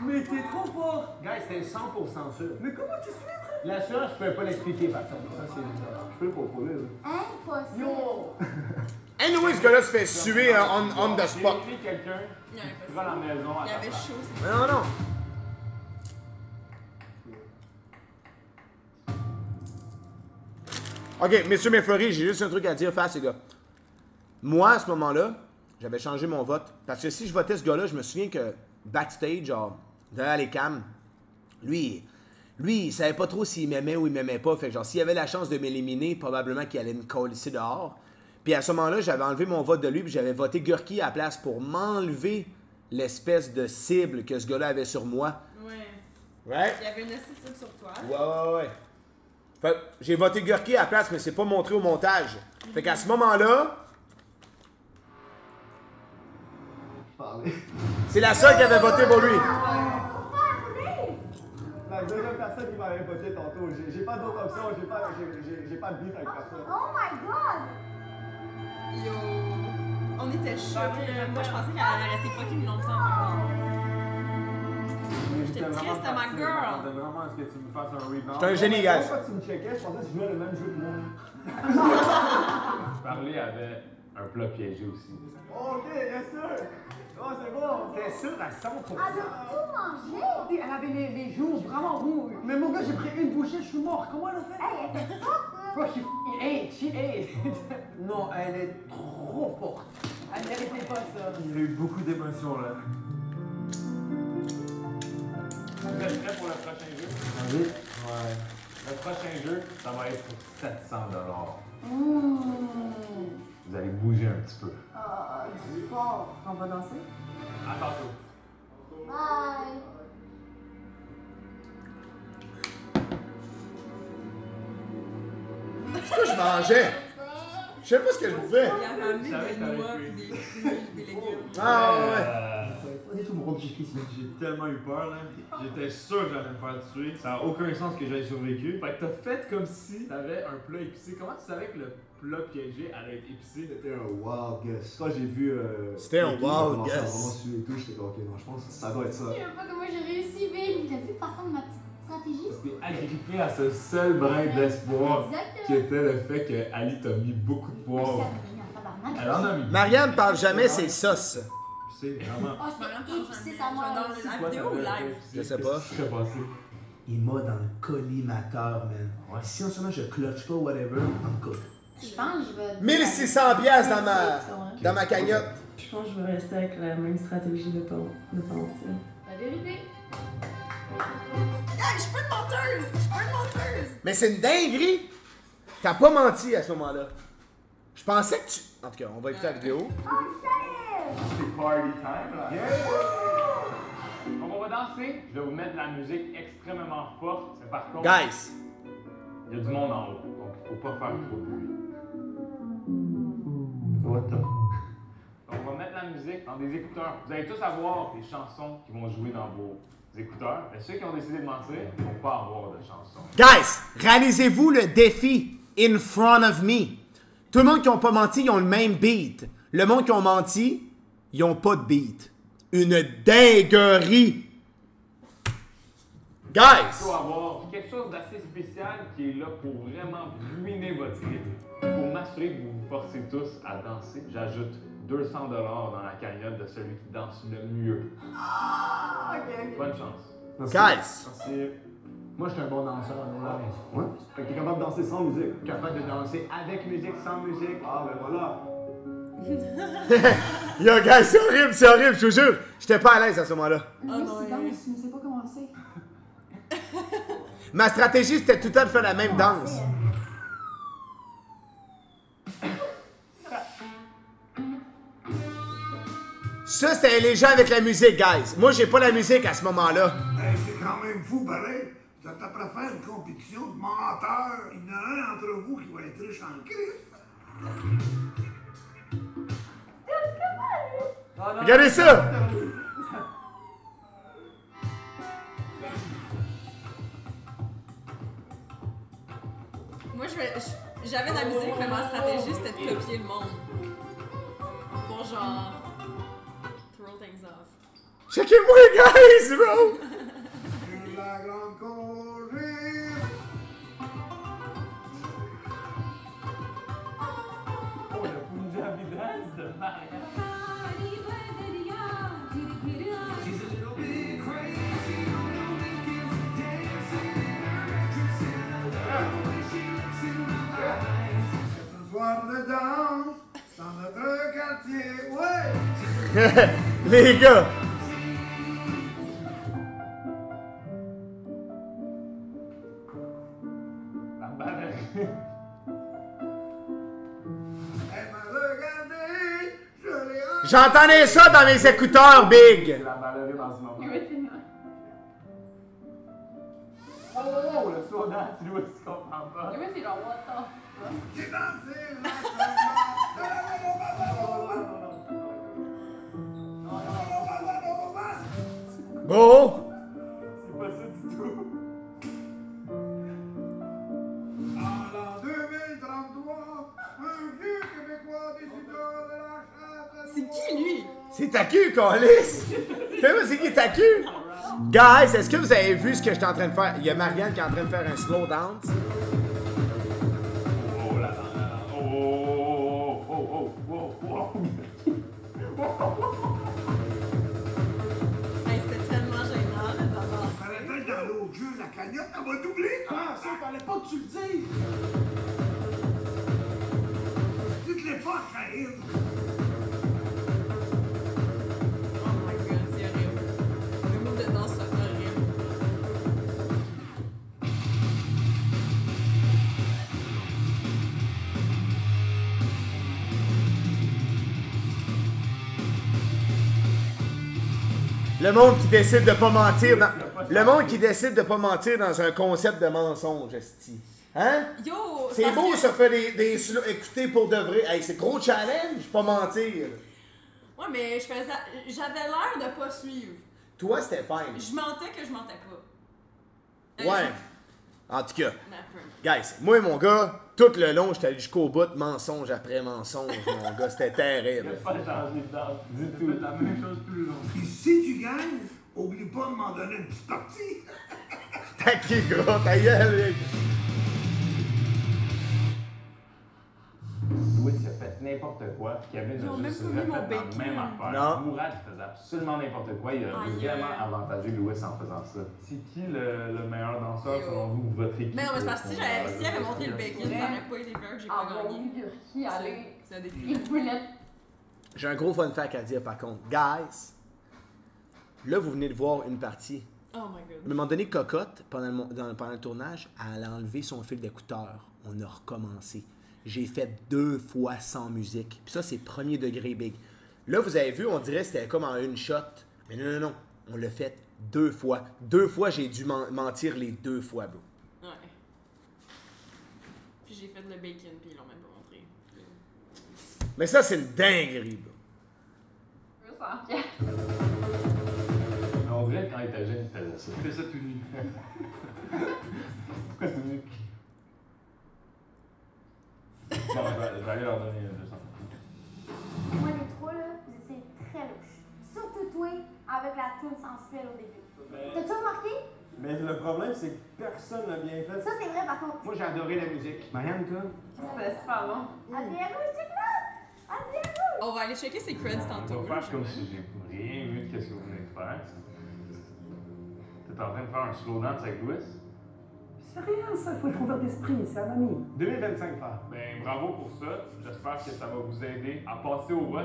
Mais t'es trop fort! Guys, c'était 100% sûr. Mais comment tu sais? L'assurance, je pouvais pas l'expliquer par contre. Ça, c'est bizarre. Je peux le proposer, là. Impossible. Yo! Anyway, ce gars-là se fait suer on the spot. J'ai éliminé quelqu'un Il y qui va à la maison à Il y ta avait place. chaud, c'est Non, non. Ok, messieurs, mes fleuris, j'ai juste un truc à dire face, les gars. Moi, à ce moment-là, j'avais changé mon vote. Parce que si je votais ce gars-là, je me souviens que backstage, genre, derrière les cams, lui, il savait pas trop s'il m'aimait ou il m'aimait pas. Fait que, genre, s'il avait la chance de m'éliminer, probablement qu'il allait me colisser dehors. Puis à ce moment-là, j'avais enlevé mon vote de lui, puis j'avais voté Gurki à la place pour m'enlever l'espèce de cible que ce gars-là avait sur moi. Ouais. Ouais? Il y avait une assistante sur toi. Ouais. Fait que j'ai voté Gurki à la place, mais c'est pas montré au montage. Fait qu'à ce moment-là, c'est la seule qui avait voté pour lui. La deuxième personne qui m'avait voté tantôt, j'ai pas d'autre option, j'ai pas de beef avec personne. Oh my god! Yo. On était choqués, là. Moi, je pensais qu'elle allait rester fucking longtemps. J'étais triste à ma girl. Je m'attendais vraiment à ce que tu me fasses un rebound. J'étais un génie, guys. Quand tu me checkais, je pensais que tu jouais le même jeu que moi. Parler avait un plat piégé aussi. Ok, bien sûr! Oh, c'est bon! T'es sûr à 100%? Elle a tout mangé! Elle avait les joues vraiment rouges. Mais mon gars, j'ai pris une bouchée, je suis mort. Comment elle a fait? Hey, elle était forte, là! Bro, she ate. Non, elle est trop forte. Elle méritait pas ça. Il y a eu beaucoup d'émotions, là. Vous êtes prêts pour le prochain jeu? Oui. Ouais. Le prochain jeu, ça va être pour 700 $. Vous allez bouger un petit peu. Ah, du sport. On va danser? À tantôt. Bye! C'est quoi je mangeais? Je sais pas ce que je bouffais. Il a ramené des noix et des fruits, des légumes. Ah ouais. Pas du tout mon jusqu'ici. J'ai tellement eu peur là. J'étais sûr que j'allais me faire tuer. Ça a aucun sens que j'aille survécu. Fait que t'as fait comme si t'avais un plat épicé. Comment tu savais que le plat piégé allait être épicé? C'était un wild guess. Quand j'ai vu. C'était un wild guess. Vraiment suer et tout, j'étais comme ok, non, je pense que ça doit être ça. Je sais pas comment j'ai réussi, mais t'as vu par contre ma petite stratégie? C'était agrippé à ce seul brin d'espoir Exactement. qui était le fait que Ali t'a mis beaucoup de poivre. Elle en a mis. Marianne parle jamais ses sauces. C'est vraiment. Oh, c'était épicé, ça m'a Dans la vidéo ou live? Je sais pas. Qu'est-ce qui serait passé? Il m'a dans le collimateur, man. Ouais, si en ce moment je clutch pas, whatever, I'm good. Je pense que je vais. 1600 piastres dans ma cagnotte. Je pense que je vais rester avec la même stratégie de pas mentir. La vérité. Hey, je suis pas une menteuse! Je suis pas une menteuse! Mais c'est une dinguerie. T'as pas menti à ce moment-là. Je pensais que tu... En tout cas, on va écouter la vidéo. C'est party time, là. Donc, on va danser. Je vais vous mettre de la musique extrêmement forte. Mais par contre, Guys. il y a du monde en haut. Donc, il faut pas faire trop de bruit. What the? Donc, on va mettre la musique dans des écouteurs. Vous allez tous avoir des chansons qui vont jouer dans vos écouteurs. Mais ceux qui ont décidé de mentir ne vont pas avoir de chansons. Guys, réalisez-vous le défi in front of me. Tout le monde qui n'a pas menti, ils ont le même beat. Le monde qui ont menti, ils ont pas de beat. Une dinguerie. Il Guys. faut avoir quelque chose d'assez spécial qui est là pour vraiment ruiner votre rythme. Pour m'assurer que vous vous forcez tous à danser, j'ajoute 200 $ dans la cagnotte de celui qui danse le mieux. Bonne chance. Guys. Merci. Moi, je suis un bon danseur, on Ouais? Fait que t'es capable de danser sans musique. capable de danser avec musique, sans musique. Ah, ben voilà. Yo, guys, c'est horrible, je te jure. J'étais pas à l'aise à ce moment-là. Oui, c'est danse, mais c'est pas commencé. Ma stratégie, c'était tout le temps de faire la même danse. Ça, c'était les gens avec la musique, guys. Moi, j'ai pas la musique à ce moment-là. Hey, c'est quand même fou, pareil. Vous êtes après faire une compétition de menteurs. Il y en a un entre vous qui va être riche en Christ. Regardez ça! Moi, j'avais de la musique, mais ma stratégie, c'était de copier le monde. Pour genre... throw things off. Checkez-moi, guys, bro! La grande congé. Oh, le Punjabi dance de Maria. Ce soir de danse, dans notre quartier, ouais! Les gars! La ballerine. Elle m'a regardé, je l'ai J'entendais ça dans mes écouteurs, Big! C'est la ballerine en ce moment. Oh, le slow dance, Louis, tu comprends pas. Louis, c'est genre, what the fuck? J'ai dansé la Bon! C'est pas ça du tout. En l'an 2033, un vieux Québécois décideur de la chasse. C'est qui, lui? C'est ta cul, Colis! C'est qui ta cul? Guys, est-ce que vous avez vu ce que j'étais en train de faire? Il y a Marianne qui est en train de faire un slow dance. Oh là là. Oh, oh, oh, oh, oh. Hey, c'était tellement gênant, là, d'abord. Fallait mettre dans l'autre jeu, la cagnotte, elle va doubler! Ah, ça, fallait pas que tu le dises! Dites-les pas, Chahir! Oh my god, c'est horrible. Le mot de danse, c'est horrible. Le monde qui décide de pas mentir dans... Le monde qui décide de pas mentir dans un concept de mensonge, esti. Hein? Yo! C'est parce beau, que- ça fait des slow. Écoutez, pour de vrai. Hey, c'est gros challenge, pas mentir. Ouais, mais j'avais l'air de pas suivre. Toi, c'était fine. Je mentais que je mentais pas. Ouais. En tout cas, Mais peu. guys, moi, mon gars, tout le long, j'étais allé jusqu'au bout, mensonge après mensonge, mon gars, c'était terrible. Pas changé de danse du tout. Fait la même chose plus long. Puis si tu gagnes, oublie pas de m'en donner une petite partie. T'as qui, gros, ta gueule, mec. Louis a fait n'importe quoi. Kevin Ils ont a même juste pas mis refait mon la bacon. même affaire. Non. Mourad faisait absolument n'importe quoi. Il a Aïe. vraiment avantagé Louis en faisant ça. C'est qui le meilleur danseur selon vous, votre équipe? Mais non, mais c'est parce que s'il avait montré le bacon, ça aurait pas été fair que j'ai pas Avoir gagné. vu Gurki aller. C'est un défi. Il voulait. J'ai un gros fun fact à dire, par contre. Guys, là, vous venez de voir une partie. Oh my À un god. moment donné, Cocotte, pendant le tournage, elle a enlevé son fil d'écouteur. On a recommencé. J'ai fait 2 fois sans musique. Puis ça, c'est premier degré big. Là, vous avez vu, on dirait que c'était comme en une shot. Mais non, non, non. On l'a fait 2 fois. 2 fois, j'ai dû mentir les 2 fois, bro. Ouais. Puis j'ai fait le bacon, puis ils l'ont même pas montré. Mais ça, c'est une dinguerie, bro. Je me sens fière. Mais on dirait que quand il était jeune, il faisait ça. Il fait ça tout nu. Pourquoi tout nu? Bon, je vais aller leur donner 200. Moi, les trois, là, vous étiez très louches. Surtout toi, avec la toune sensuelle au début. T'as-tu remarqué? Mais le problème, c'est que personne n'a bien fait. Ça, c'est vrai, par contre. Moi, j'ai adoré la musique. Marianne, toi? C'était super bon. Adrien Rouge, check là! Adrien Rouge! On va aller checker ses creds tantôt. On va faire comme si j'ai rien vu de ce que vous venez de faire. T'es en train de faire un slow dance avec Louis? C'est rien, ça. Il faut être ouvert d'esprit. C'est un ami. 2025, frère. Ben, bravo pour ça. J'espère que ça va vous aider à passer au vote.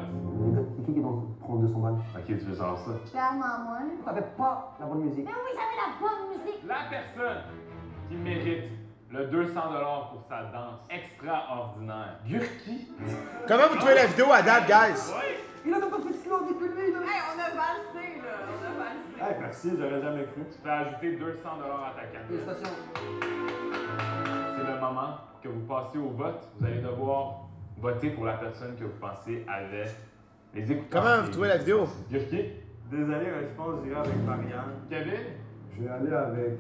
Qui va prendre 200 balles? Ok, tu veux savoir ça? Clairement, moi, là. T'avais pas la bonne musique. Mais oui, j'avais la bonne musique! La personne qui mérite le 200$ pour sa danse extraordinaire. Gurki? Comment vous trouvez la vidéo à date, guys? Il a même pas fait de slow depuis lui, là. Hey, on a valsé, là. On a valsé. Hey, merci, j'aurais jamais cru. Tu fais ajouter 200$ à ta carte. Félicitations. C'est le moment que vous passez au vote. Vous allez devoir voter pour la personne que vous pensez avait les écouteurs. Comment vous trouvez la vidéo? Gurki? Désolé, je pense que j'irai avec Marianne. Kevin? Je vais aller avec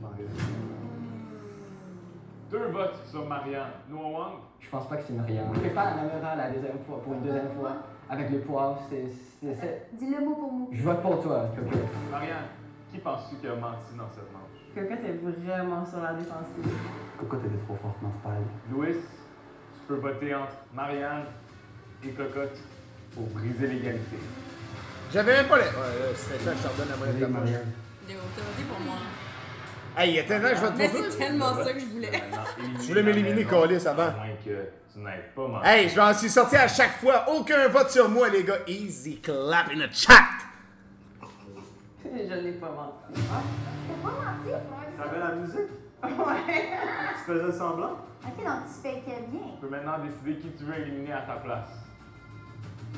Marianne. 2 votes sur Marianne. Noah Wang? Je pense pas que c'est Marianne. Ne fais pas la même erreur la deuxième fois, pour une deuxième fois. Avec le poivre, c'est... Dis le mot pour mot. Je vote pour toi, Coco. Marianne, qui penses-tu qui a menti dans cette manche? Cocotte est vraiment sur la défensive. Cocotte était trop forte, non, c'est pas elle. Louis, tu peux voter entre Marianne et Cocotte pour briser l'égalité. J'avais même pas les. Ouais, là, c'est ça que je te redonne la moyenne de ta manche. Léo, t'as voté pour moi. Hey, il y a tellement que je vote Mais pour toi. c'est tellement ça que je voulais. Tu voulais m'éliminer, Calis, avant. À moins que tu n'aies pas menti. Hey, je m'en suis sorti à chaque fois. Aucun vote sur moi, les gars. Easy clap in the chat. Je n'ai pas menti. T'as pas menti, Fleur? T'avais la musique? Ouais. Tu faisais semblant? Ok, donc tu fais que bien. Tu peux maintenant décider qui tu veux éliminer à ta place.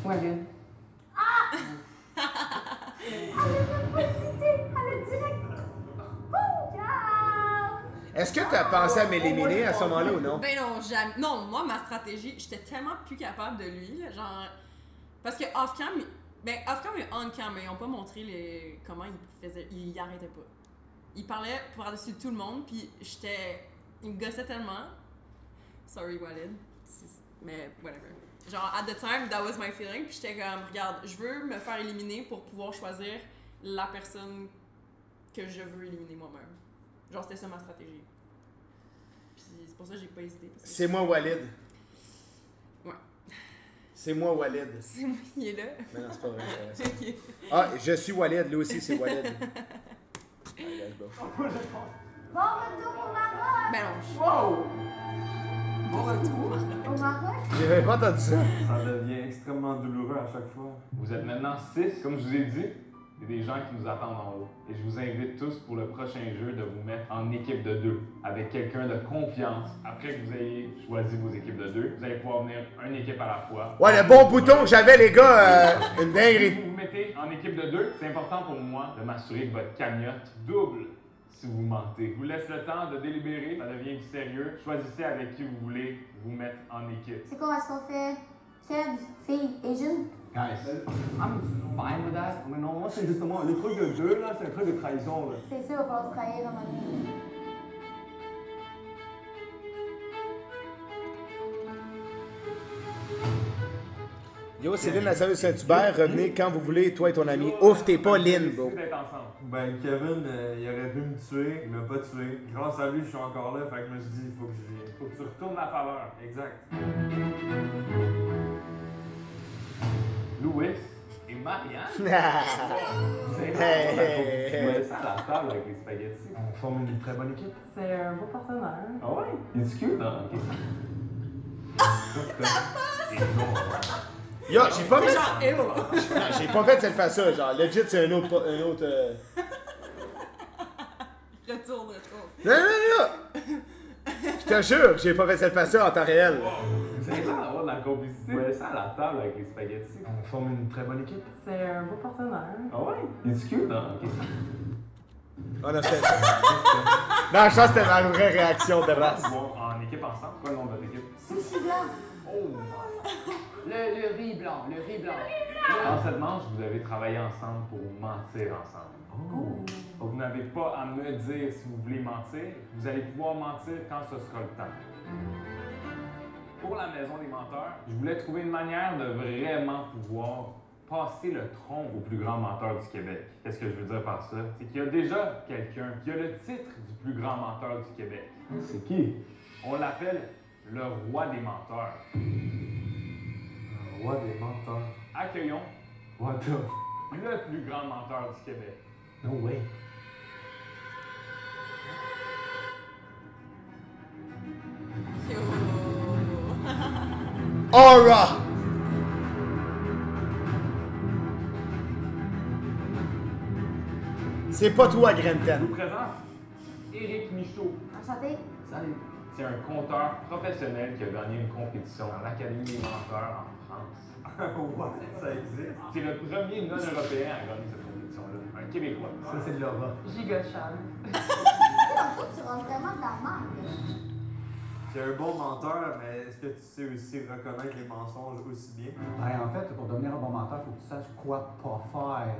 Marianne. Elle a même pas hésité. Elle a direct. Bon, ciao! Est-ce que t'as pensé à m'éliminer à ce moment-là ou non? Ben non, jamais. Non, moi, ma stratégie, j'étais tellement plus capable de lui, là, genre. Parce que off-cam, ben off-cam et on-cam, ils ont pas montré comment il faisait. Il arrêtait pas. Il parlait par-dessus tout le monde, puis j'étais. Il me gossait tellement. Sorry, Walid. Mais whatever. Genre, at the time, that was my feeling, puis j'étais comme, regarde, je veux me faire éliminer pour pouvoir choisir la personne que je veux éliminer moi-même. Genre, c'était ça ma stratégie. Puis c'est pour ça que j'ai pas hésité. parce que- C'est moi, Walid. Ouais. C'est moi, Walid. C'est moi, il est là. Mais non, c'est pas vrai. c'est vrai. Ok. Ah, je suis Walid. Lui aussi, c'est Walid. Bon retour au Maroc! Ben non, Wow! bon retour. Au Maroc? J'avais pas entendu ça. Ça devient extrêmement douloureux à chaque fois. Vous êtes maintenant 6. Comme je vous ai dit, il y a des gens qui nous attendent en haut. Et je vous invite tous pour le prochain jeu de vous mettre en équipe de 2 avec quelqu'un de confiance. Après que vous ayez choisi vos équipes de 2, vous allez pouvoir venir une équipe à la fois. Ouais, le bon bouton que j'avais, les gars, une Si dinguerie. vous vous mettez en équipe de 2, c'est important pour moi de m'assurer que votre cagnotte double si vous mentez. Je vous laisse le temps de délibérer, ça devient du sérieux. Choisissez avec qui vous voulez vous mettre en équipe. C'est quoi, est-ce qu'on fait Kebs, fille, Asian? Guys, I'm fine with that. Mais non, moi, c'est justement, le truc de deux, là, c'est un truc de trahison, là. C'est ça, il va falloir se trahir à un moment donné. Yo, Céline, la service Saint-Hubert, revenez quand vous voulez, toi et ton ami. Ouf, t'es pas Lynn, bro. Ben, Kevin, il aurait pu me tuer, il m'a pas tué. Grâce à lui, je suis encore là, fait que je me suis dit, il faut que tu retournes la faveur. Exact. Louis et Marianne. Vous avez Hey. ça à la table avec les spaghettis. On forme une très bonne équipe. C'est un beau partenaire. Ah ouais? Il est cute, hein? Ok. Yo, j'ai pas fait. Genre, ew. Non, j'ai pas fait cette face-là. Genre, legit, c'est un autre. Retourne. Non, non, non! Je te jure, j'ai pas fait cette face-là en temps réel. Vous avez l'air d'avoir de la complicité. Vous avez ça à la table avec les spaghettis. On forme une très bonne équipe. C'est un beau partenaire. Ah ouais? Il est cute, hein? Ok. Oh non, c'était. Non, je pense que c'était ma vraie réaction de race. Bon, en équipe ensemble, quoi le nom de votre équipe? Sushi blanc. Oh! Le riz blanc, le riz blanc. Dans cette manche, vous avez travaillé ensemble pour mentir ensemble. Oh. Donc, vous n'avez pas à me dire si vous voulez mentir. Vous allez pouvoir mentir quand ce sera le temps. Pour la maison des menteurs, je voulais trouver une manière de vraiment pouvoir passer le tronc au plus grand menteur du Québec. Qu'est-ce que je veux dire par ça? C'est qu'il y a déjà quelqu'un qui a le titre du plus grand menteur du Québec. C'est qui? On l'appelle le roi des menteurs. Le roi des menteurs. Accueillons What the? le plus grand menteur du Québec. No way. Aura! C'est pas toi, Je Grenton. vous présente Éric Michaud. Enchanté. Salut. C'est un conteur professionnel qui a gagné une compétition à l'Académie des menteurs en France. What? Ça existe? C'est le premier non-européen à gagner cette compétition-là. Un Québécois. Ça, c'est de l'aura. Gigachal. Toi, tu rentres vraiment de la marque. Tu es un bon menteur, mais est-ce que tu sais aussi reconnaître les mensonges aussi bien? Ben, en fait, pour devenir un bon menteur, il faut que tu saches quoi pas faire.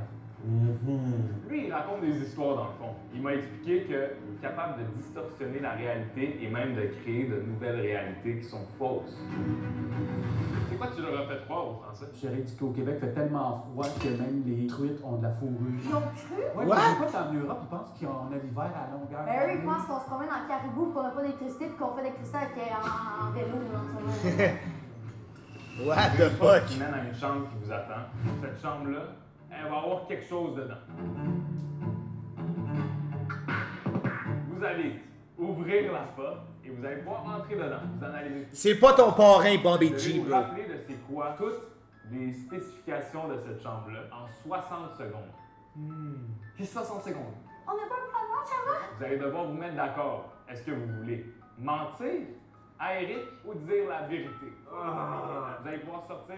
Lui, il raconte des histoires dans le fond. Il m'a expliqué qu'il est capable de distorsionner la réalité et même de créer de nouvelles réalités qui sont fausses. C'est quoi que tu leur as fait croire aux Français? J'ai dit qu'au Québec, il fait tellement froid que même les truites ont de la fourrure. Ils ont cru? Ouais, What? je sais pas, en Europe, ils pensent qu'on a l'hiver à longueur. Ben eux, ils pensent qu'on se promène en caribou pis qu'on n'a pas d'électricité pis qu'on fait d'électricité en vélo, là, en ce moment. What the fuck? Qui mène à une chambre qui vous attend. Cette chambre-là, elle va avoir quelque chose dedans. Vous allez ouvrir la porte et vous allez pouvoir entrer dedans. Vous analysez. C'est pas ton parrain, Bobby Vous G, devez vous bro. rappeler de c'est quoi toutes les spécifications de cette chambre-là en 60 secondes. Juste 60 secondes. On n'a pas le plan de match avant? Vous allez devoir vous mettre d'accord. Est-ce que vous voulez mentir à Eric ou dire la vérité? Vous allez pouvoir sortir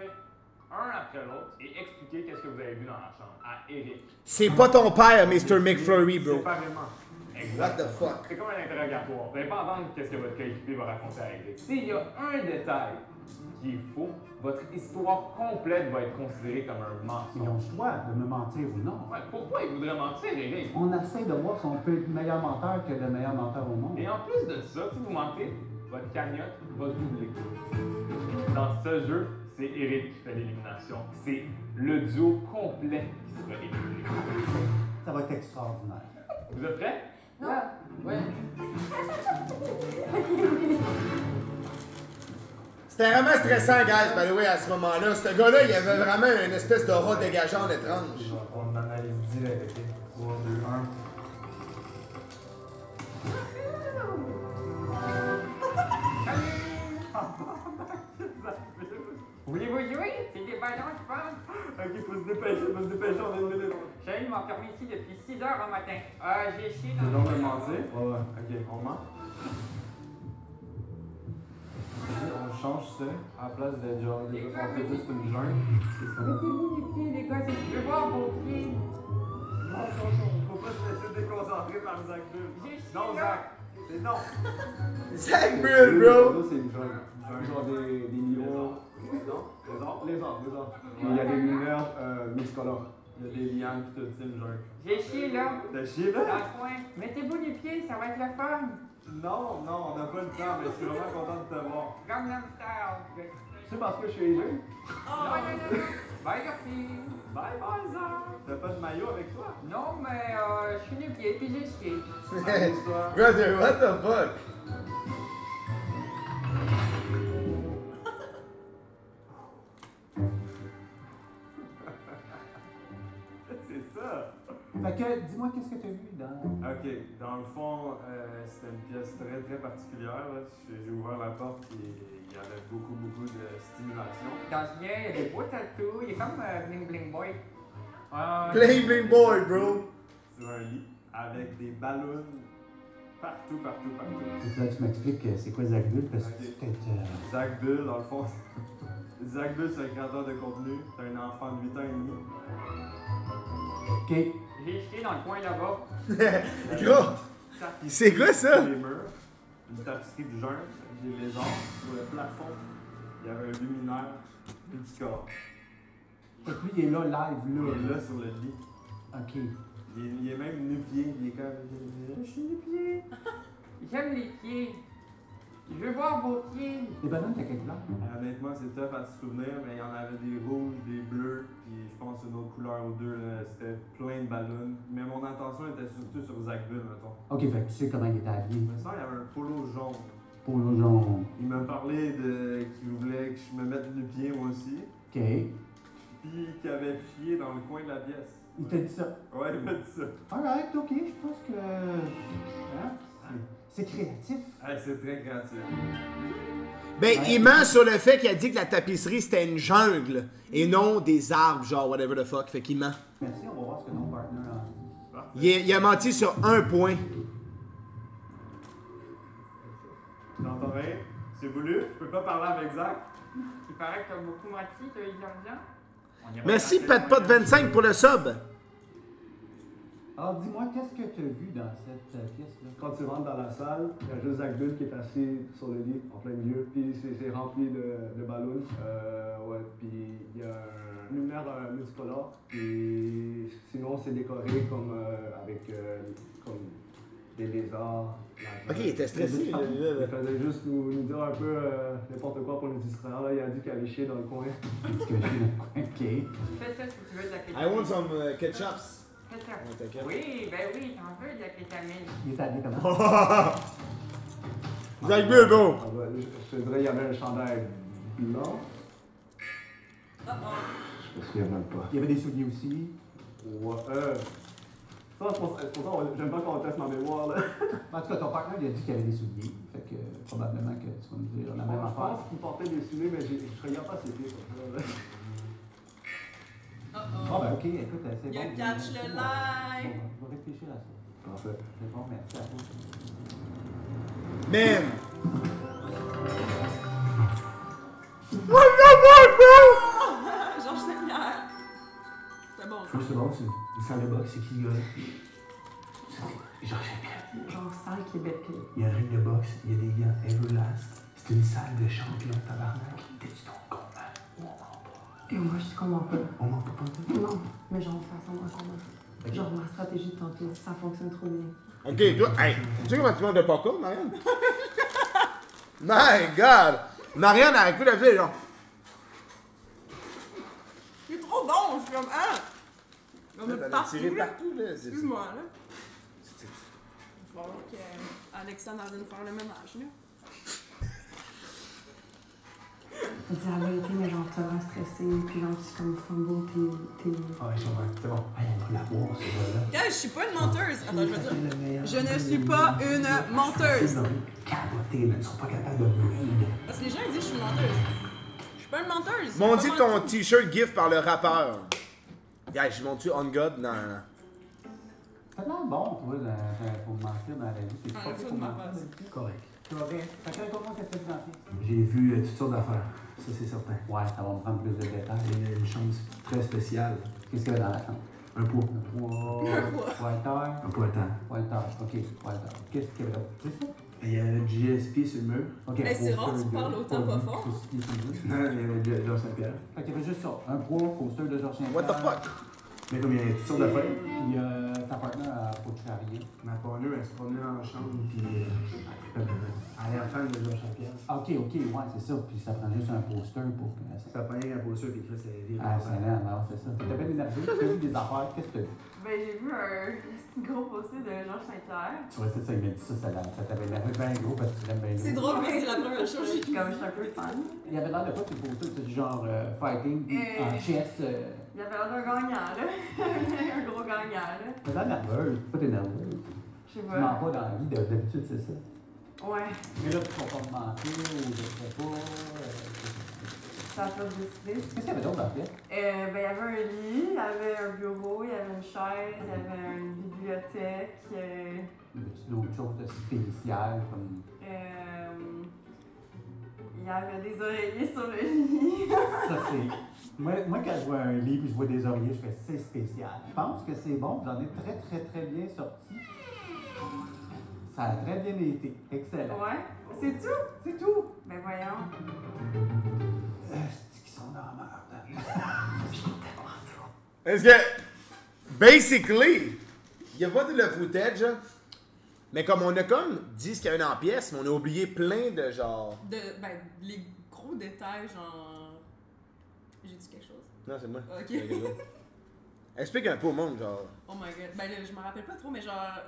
un après l'autre et expliquer qu'est-ce que vous avez vu dans la chambre à Eric. C'est pas ton père, Mr. McFlurry, bro. Séparément. What the fuck? C'est comme un interrogatoire. Vous n'allez pas entendre qu'est-ce que votre coéquipier va raconter à Eric. S'il y a un détail qui est faux, votre histoire complète va être considérée comme un Ils mensonge. ont le choix de me mentir ou non. Ouais, pourquoi il voudrait mentir, Eric? On essaie de voir si on peut être meilleur menteur que le meilleur menteur au monde. Et en plus de ça, si vous mentez, votre cagnotte va doubler. Dans ce jeu, c'est Eric qui fait l'élimination. C'est le duo complet qui sera éliminé. Ça va être extraordinaire. Vous êtes prêts? Non. Ouais. C'était vraiment stressant, guys, by the way, à ce moment-là. Ce gars-là, il avait vraiment une espèce d'aura dégageante étrange. On analyse direct. 3, 2, 1. Voulez-vous jouer? C'est des ballons, je pense. Ok, faut se dépêcher, on est une minute. J'ai m'a fermé ici depuis 6 heures au matin. J'ai chié C'est dans donc de mentir? Ouais. Ok, on ment. On change ça. À la place d'être genre, on fait juste une jungle. C'est ça. Mettez-vous les pieds, les gars, si je veux voir vos pieds. faut pas se laisser déconcentrer par Zach Bull. Non, Zach. C'est non. Zach Bull, bro. C'est une jungle. Genre des niveaux. Les arbres. Il y a des lumières multicolores. Il y a des lianes pis tout, c'est une jungle. J'ai chié là. T'as chié là? Dans le coin. Mettez-vous les pieds, ça va être le fun. Non, on n'a pas le temps, mais je suis vraiment content de te voir. Gangnam Style. C'est parce que je suis Asian? Non. Bye, Garfi. Bye, Zach. T'as pas de maillot avec toi? Non, mais je suis nu-pied puis j'ai chié. Brother, what the fuck? C'est ça. Fait que, dis-moi, qu'est-ce que tu as vu dans... Ok, dans le fond, c'était une pièce très très particulière. Là. J'ai ouvert la porte et il y avait beaucoup de stimulation. Dans ce lien, il y a des beaux tatous. Il est comme Bling Bling Boy. Bling Bling Boy, bro. Sur un lit avec des ballons partout. C'est là que tu m'expliques c'est quoi Zach Bull, parce que c'est peut-être... Zach Bull, dans le fond, Zach Bull, c'est un créateur de contenu. T'as un enfant de 8 ans et demi. Ok. J'ai chié dans le coin là-bas. Gros, c'est quoi ça? Les murs, une tapisserie de jungle, avec des lézards sur le plafond. Il y avait un luminaire multicolore. Fait que lui, il est là, live, là. Il est là sur le lit. Ok. Il est même nu-pied. Il est comme... Je suis nu-pied. J'aime les pieds. Je veux voir vos pieds. Les ballons, t'as quelle couleur? Honnêtement, c'est tough à se souvenir, mais il y en avait des rouges, des bleus, puis je pense une autre couleur ou deux. C'était plein de ballons. Mais mon attention était surtout sur Zach Bull, mettons. Ok, fait que tu sais comment il était habillé. Mais ça, il y avait un polo jaune. Polo jaune. Il m'a parlé qu'il voulait que je me mette du pied moi aussi. Ok. Puis qu'il avait chié dans le coin de la pièce. Il t'a dit ça? Ouais, il m'a dit ça. Alright, ok, je pense que... Hein? C'est créatif. Ouais, c'est très créatif. Ben, il ment sur le fait qu'il a dit que la tapisserie c'était une jungle et non des arbres, genre whatever the fuck. Fait qu'il ment. Merci, on va voir ce que nos partenaires ont dit. Il a menti sur un point. J'entends rien. C'est voulu. Je peux pas parler avec Zach. Il paraît que t'as beaucoup menti, t'as eu bien. Merci PatPot25 pour le sub. Alors, dis-moi, qu'est-ce que tu as vu dans cette pièce-là? Quand tu rentres dans la salle, il y a juste Zach Bull qui est assis sur le lit, en plein milieu, puis c'est rempli de ballons. Ouais, puis il y a une lumière multicolore, puis sinon c'est décoré comme avec comme des lézards. Ok, il était stressé. Il fallait juste nous dire un peu n'importe quoi pour nous distraire. Là, il a dit qu'il allait chier dans le coin. Est-ce que je suis dans le coin? Ok. Fais ça si tu veux de la kétamine. I want some ketchups. Ketchup. Oui, ben oui, t'en veux de la kétamine. Il est habillé comment? Zach Bull, bon. Je te dirais qu'il y avait un chandail blanc. Je me souviens même pas. Il y avait des souliers aussi. Ouais, c'est pour ça, j'aime pas qu'on teste ma mémoire, là. En tout cas, ton partenaire, il a dit qu'il y avait des souliers. Fait que probablement que tu vas nous dire la même Je affaire. pense qu'il portait des souliers, mais je regarde pas ses pieds, pour ça, là. Ah ben ok, écoute, c'est bon. Il y a catch le live. Bon, je vais réfléchir à ça. Parfait. C'est bon, merci à toi. Man. What the fuck, bro? Georges Seigneur. C'est bon. First of all, c'est une salle de boxe, c'est qui, gars? Georges Seigneur. Genre salle Québec. Il y a un ring de boxe, il y a des gants Everlast. C'est une salle de champion, tabarnak. T'es-tu ton con, man? On ment pas. Et moi, je comprends pas. On ment pas. Non, mais genre, ça ressemble encore mal. Genre, ma stratégie de tantôt, ça fonctionne trop bien. Ok, toi, hey, tu sais comment tu manges de popcorn, Marianne? My God! Marianne a un coup de fil, genre. C'est trop bon, je suis comme, hein? On Là, a t'en as partout, tiré là. partout, là. C'est- Excuse-moi, là. Il va falloir qu'Alexandre vienne faire le ménage, là. Elle dit la vérité, mais genre, t'as l'air stressé, puis genre, tu comme fumble, t'es. Ah ouais, c'est bon. Hey, on va la voir, ce gars-là. Gars, je suis pas une menteuse. Attends, je veux dire. Je ne suis pas une menteuse. Capotés, mais ils sont pas capables de me read. Parce que les gens ils disent que je suis une menteuse. Je suis pas une menteuse. M'ont J'ai dit pas ton menti. t-shirt gift par le rappeur. Gars, je monte-tu on God? Non. T'as l'air bon, toi, pour mentir dans la vie. T'es Ah, pas ça, fait je pour m'en mentir. passe. Correct. Tu vas bien. Ça fait comment qu'est-ce que tu as J'ai vu toutes sortes d'affaires. Ça, c'est certain. Ouais, ça va me prendre plus de détails. Il y a une chance très spéciale. Qu'est-ce qu'il y a dans la chambre? Un poids. Walter. Un poids, attends. Walter. Ok, Walter. Qu'est-ce qu'il y avait d'autre? C'est ça? Il y avait le GSP sur le mur. Ok, Hey, c'est rare que tu parles autant pas fort. Non, il y avait Georges Saint-Pierre. Fait qu'il y avait juste ça. Un poids, poster de Georges Saint-Pierre. What the fuck? Mais comme il y a toutes sortes d'affaires. Puis sa partenaire à Pocharia. Ma partner, elle se promenait dans la chambre, puis elle est en fan de Georges Saint-Pierre. Ok, ouais, c'est ça. Puis ça prend juste un poster pour que ça. Ça prend un poster, puis Chris, elle est Ah, c'est là, alors c'est ça. T'étais bien énervé, tu as vu des affaires, qu'est-ce que t'as vu? Ben, j'ai vu un gros poster de Georges Saint-Pierre. Tu vois, c'est ça, il m'a dit ça t'avait énervé bien gros parce que tu l'aimes bien gros. C'est drôle, mais c'est la première chose que j'ai Comme je suis un peu fan. Il y avait l'air de quoi tes posters? C'est du genre fighting, en chess. Il y avait l'air d'un gagnant, là. Un gros gagnant, là. T'as l'air nerveuse, pourquoi t'es nerveuse? Je sais Tu pas. mens pas dans la vie, d'habitude c'est ça. Ouais. Mais là, tu vas pas me mentir ou je sais pas. Ça a pas décidé. Qu'est-ce qu'il y avait d'autre après? Ben, il y avait un lit, il y avait un bureau, il y avait une chaise, il y avait une bibliothèque. Y avait-tu d'autres choses de spéciales comme. Il y avait des oreillers sur le lit. Ça, c'est. Moi, quand je vois un lit et je vois des oreillers, je fais c'est spécial. Je pense que c'est bon, vous en êtes très, très, très bien sorti. Ça a très bien été. Excellent. Ouais. C'est tout? C'est tout. Ben, voyons. C'est qu'ils sont dans la merde. Est-ce que, basically, il n'y a pas de le footage, mais comme on a comme dit ce qu'il y avait dans la pièce, mais on a oublié plein de genre. Ben, les gros détails, genre. J'ai dit quelque chose? Non, c'est moi. Ok. C'est quelque chose. Explique un peu au monde, genre. Oh my god. Ben là, je me rappelle pas trop, mais genre.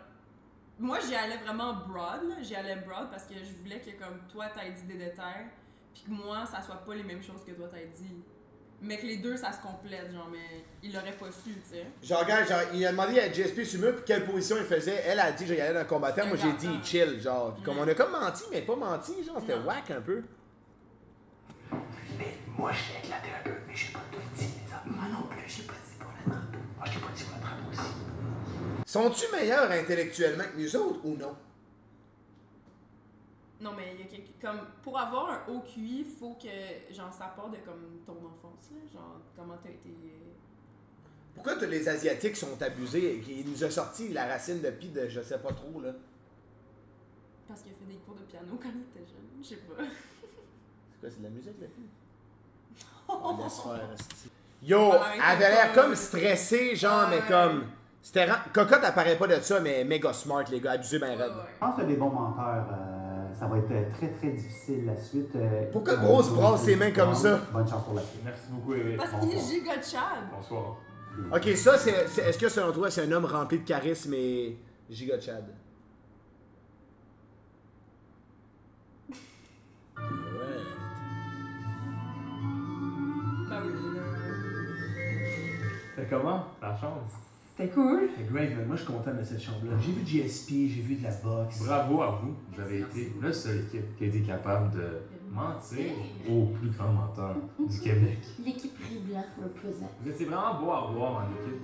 Moi, j'y allais vraiment broad, là. J'y allais broad parce que je voulais que, comme, toi, t'aies dit des détails, puis que moi, ça soit pas les mêmes choses que toi, t'as dit. Mais que les deux, ça se complète, genre, mais il l'aurait pas su, tu sais. Genre, regarde, genre, il a demandé à GSP sur le mur, puis quelle position il faisait. Elle a dit, j'allais aller dans le combattant. Moi, j'ai dit, il chill, genre. Puis comme on a comme menti, mais pas menti, genre, c'était whack un peu. Mais moi, je l'ai éclaté un peu, mais j'ai pas tout dit, les hommes. Moi non plus, j'ai pas dit pour la trappe. Moi, j'ai pas dit pour la trappe aussi. Sont-tu meilleurs intellectuellement que nous autres ou non? Non, mais il y a quelque... Comme, pour avoir un haut QI, faut que, genre, ça part de, comme, ton enfance, là. Genre, comment t'as été... Pourquoi tous les Asiatiques sont abusés? Il nous a sorti la racine de pi de je sais pas trop, là. Parce qu'il a fait des cours de piano quand il était jeune. Je sais pas. C'est quoi, c'est de la musique, le pi? On laisse faire, esti. Yo, elle avait l'air comme stressée, genre, mais comme... C'était... Cocotte apparaît pas de ça, mais méga smart, les gars, abusés ben raide. Je pense que des bons menteurs, ça va être très très difficile la suite. Pourquoi Bro se brasse ses mains comme ça? Bonne chance pour la suite. Merci beaucoup, Eric. Parce qu'il est giga Chad. Bonsoir. Ok, ça, est-ce que selon toi, c'est un homme rempli de charisme et giga Chad? Ouais. Ben oui. C'est comment, la chambre? C'était cool. C'est great, man. Moi, je suis content de cette chambre-là. J'ai vu du GSP, j'ai vu de la boxe. Bravo à vous. Vous avez été le seul équipe qui a été capable de mentir au plus grand menteur du Québec. L'équipe Riblanc représente. Vous étiez vraiment beau à voir en équipe.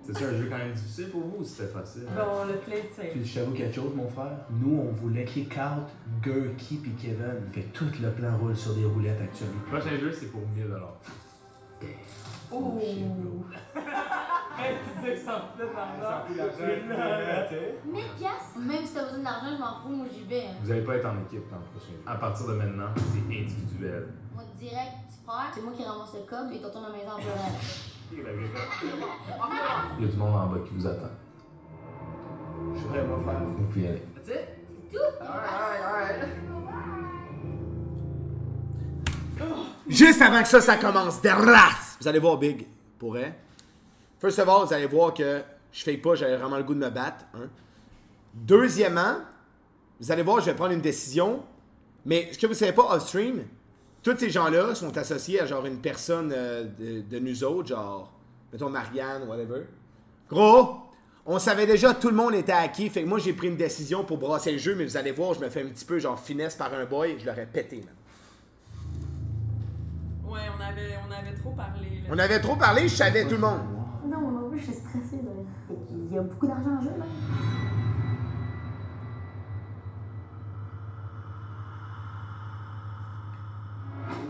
C'était un jeu quand même difficile pour vous ou c'était facile? Bon, le play, tu sais. Puis je t'avoue quelque chose, mon frère. Nous, on voulait kick out Gurky puis Kevin. Fait que tout le plan roule sur des roulettes actuellement. Le prochain jeu, c'est pour 1000 $. Oh! Hey, tu disais que ça en fout l'argent. 1000 piastres? Même si t'as besoin d'argent, je m'en fous, moi j'y vais. Vous allez pas être en équipe dans le prochain jeu. À partir de maintenant, c'est individuel. Moi, direct, tu perds, c'est moi qui ramasse le cob et t'entends la maison en pleurant. Il y a du monde en bas qui vous attend. Je suis prêt, mon frère. Vous pouvez y aller. That's it? Tout? Alright. Juste avant que ça commence, de race! Vous allez voir Big, pour elle. First of all, vous allez voir que je fake pas, j'avais vraiment le goût de me battre. Hein. Deuxièmement, vous allez voir, je vais prendre une décision. Mais ce que vous savez pas off-stream, tous ces gens-là sont associés à genre une personne de nous autres, genre, mettons Marianne, whatever. Gros, on savait déjà tout le monde était acquis, fait que moi j'ai pris une décision pour brasser le jeu, mais vous allez voir, je me fais un petit peu genre finesse par un boy, je l'aurais pété, man. Ouais, on avait trop parlé, là. On avait trop parlé, je savais tout le monde. Non, moi, je suis stressée. Là. Il y a beaucoup d'argent en jeu, là.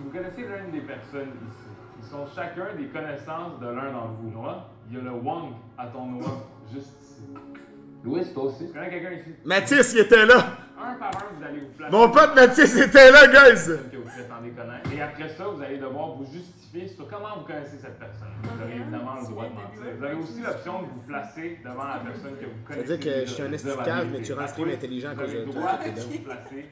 Vous connaissez l'une des personnes ici. Ils sont chacun des connaissances de l'un d'entre vous. Noah, il y a le Wong à ton Noah, juste ici. Louis, toi aussi. Tu connais quelqu'un ici? Mathis, il était là. Un par un, vous allez vous placer. Mon pote Mathis était là, guys. Que vous prétendez connaître. Et après ça, vous allez devoir vous justifier sur comment vous connaissez cette personne. Vous avez évidemment le droit de mentir. Vous avez aussi l'option de vous placer devant la personne que vous connaissez. C'est-à-dire que je suis un esticave, mais tu rends stream intelligent à cause de Vous avez le toi. droit de vous placer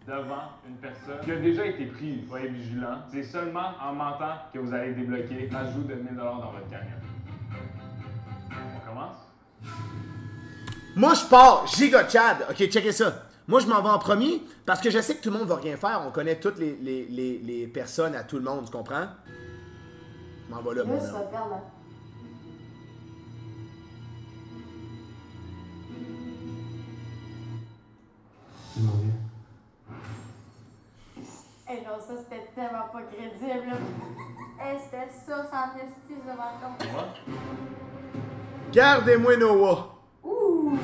devant une personne qui a déjà été prise. Soyez vigilant. C'est seulement en mentant que vous allez débloquer l'ajout de 1000$ dans votre cagnotte. On commence? Moi, je pars. Giga Chad. OK, checkez ça. Moi, je m'en vais en premier parce que je sais que tout le monde va rien faire. On connaît toutes les personnes à tout le monde, tu comprends? Je m'en vais là, mon Tu vas homme. perdre, là. Hey, non, ça, c'était tellement pas crédible, là. Hey, c'était ça, sans esti, je me rends compte. Gardez-moi Noah. Ouh!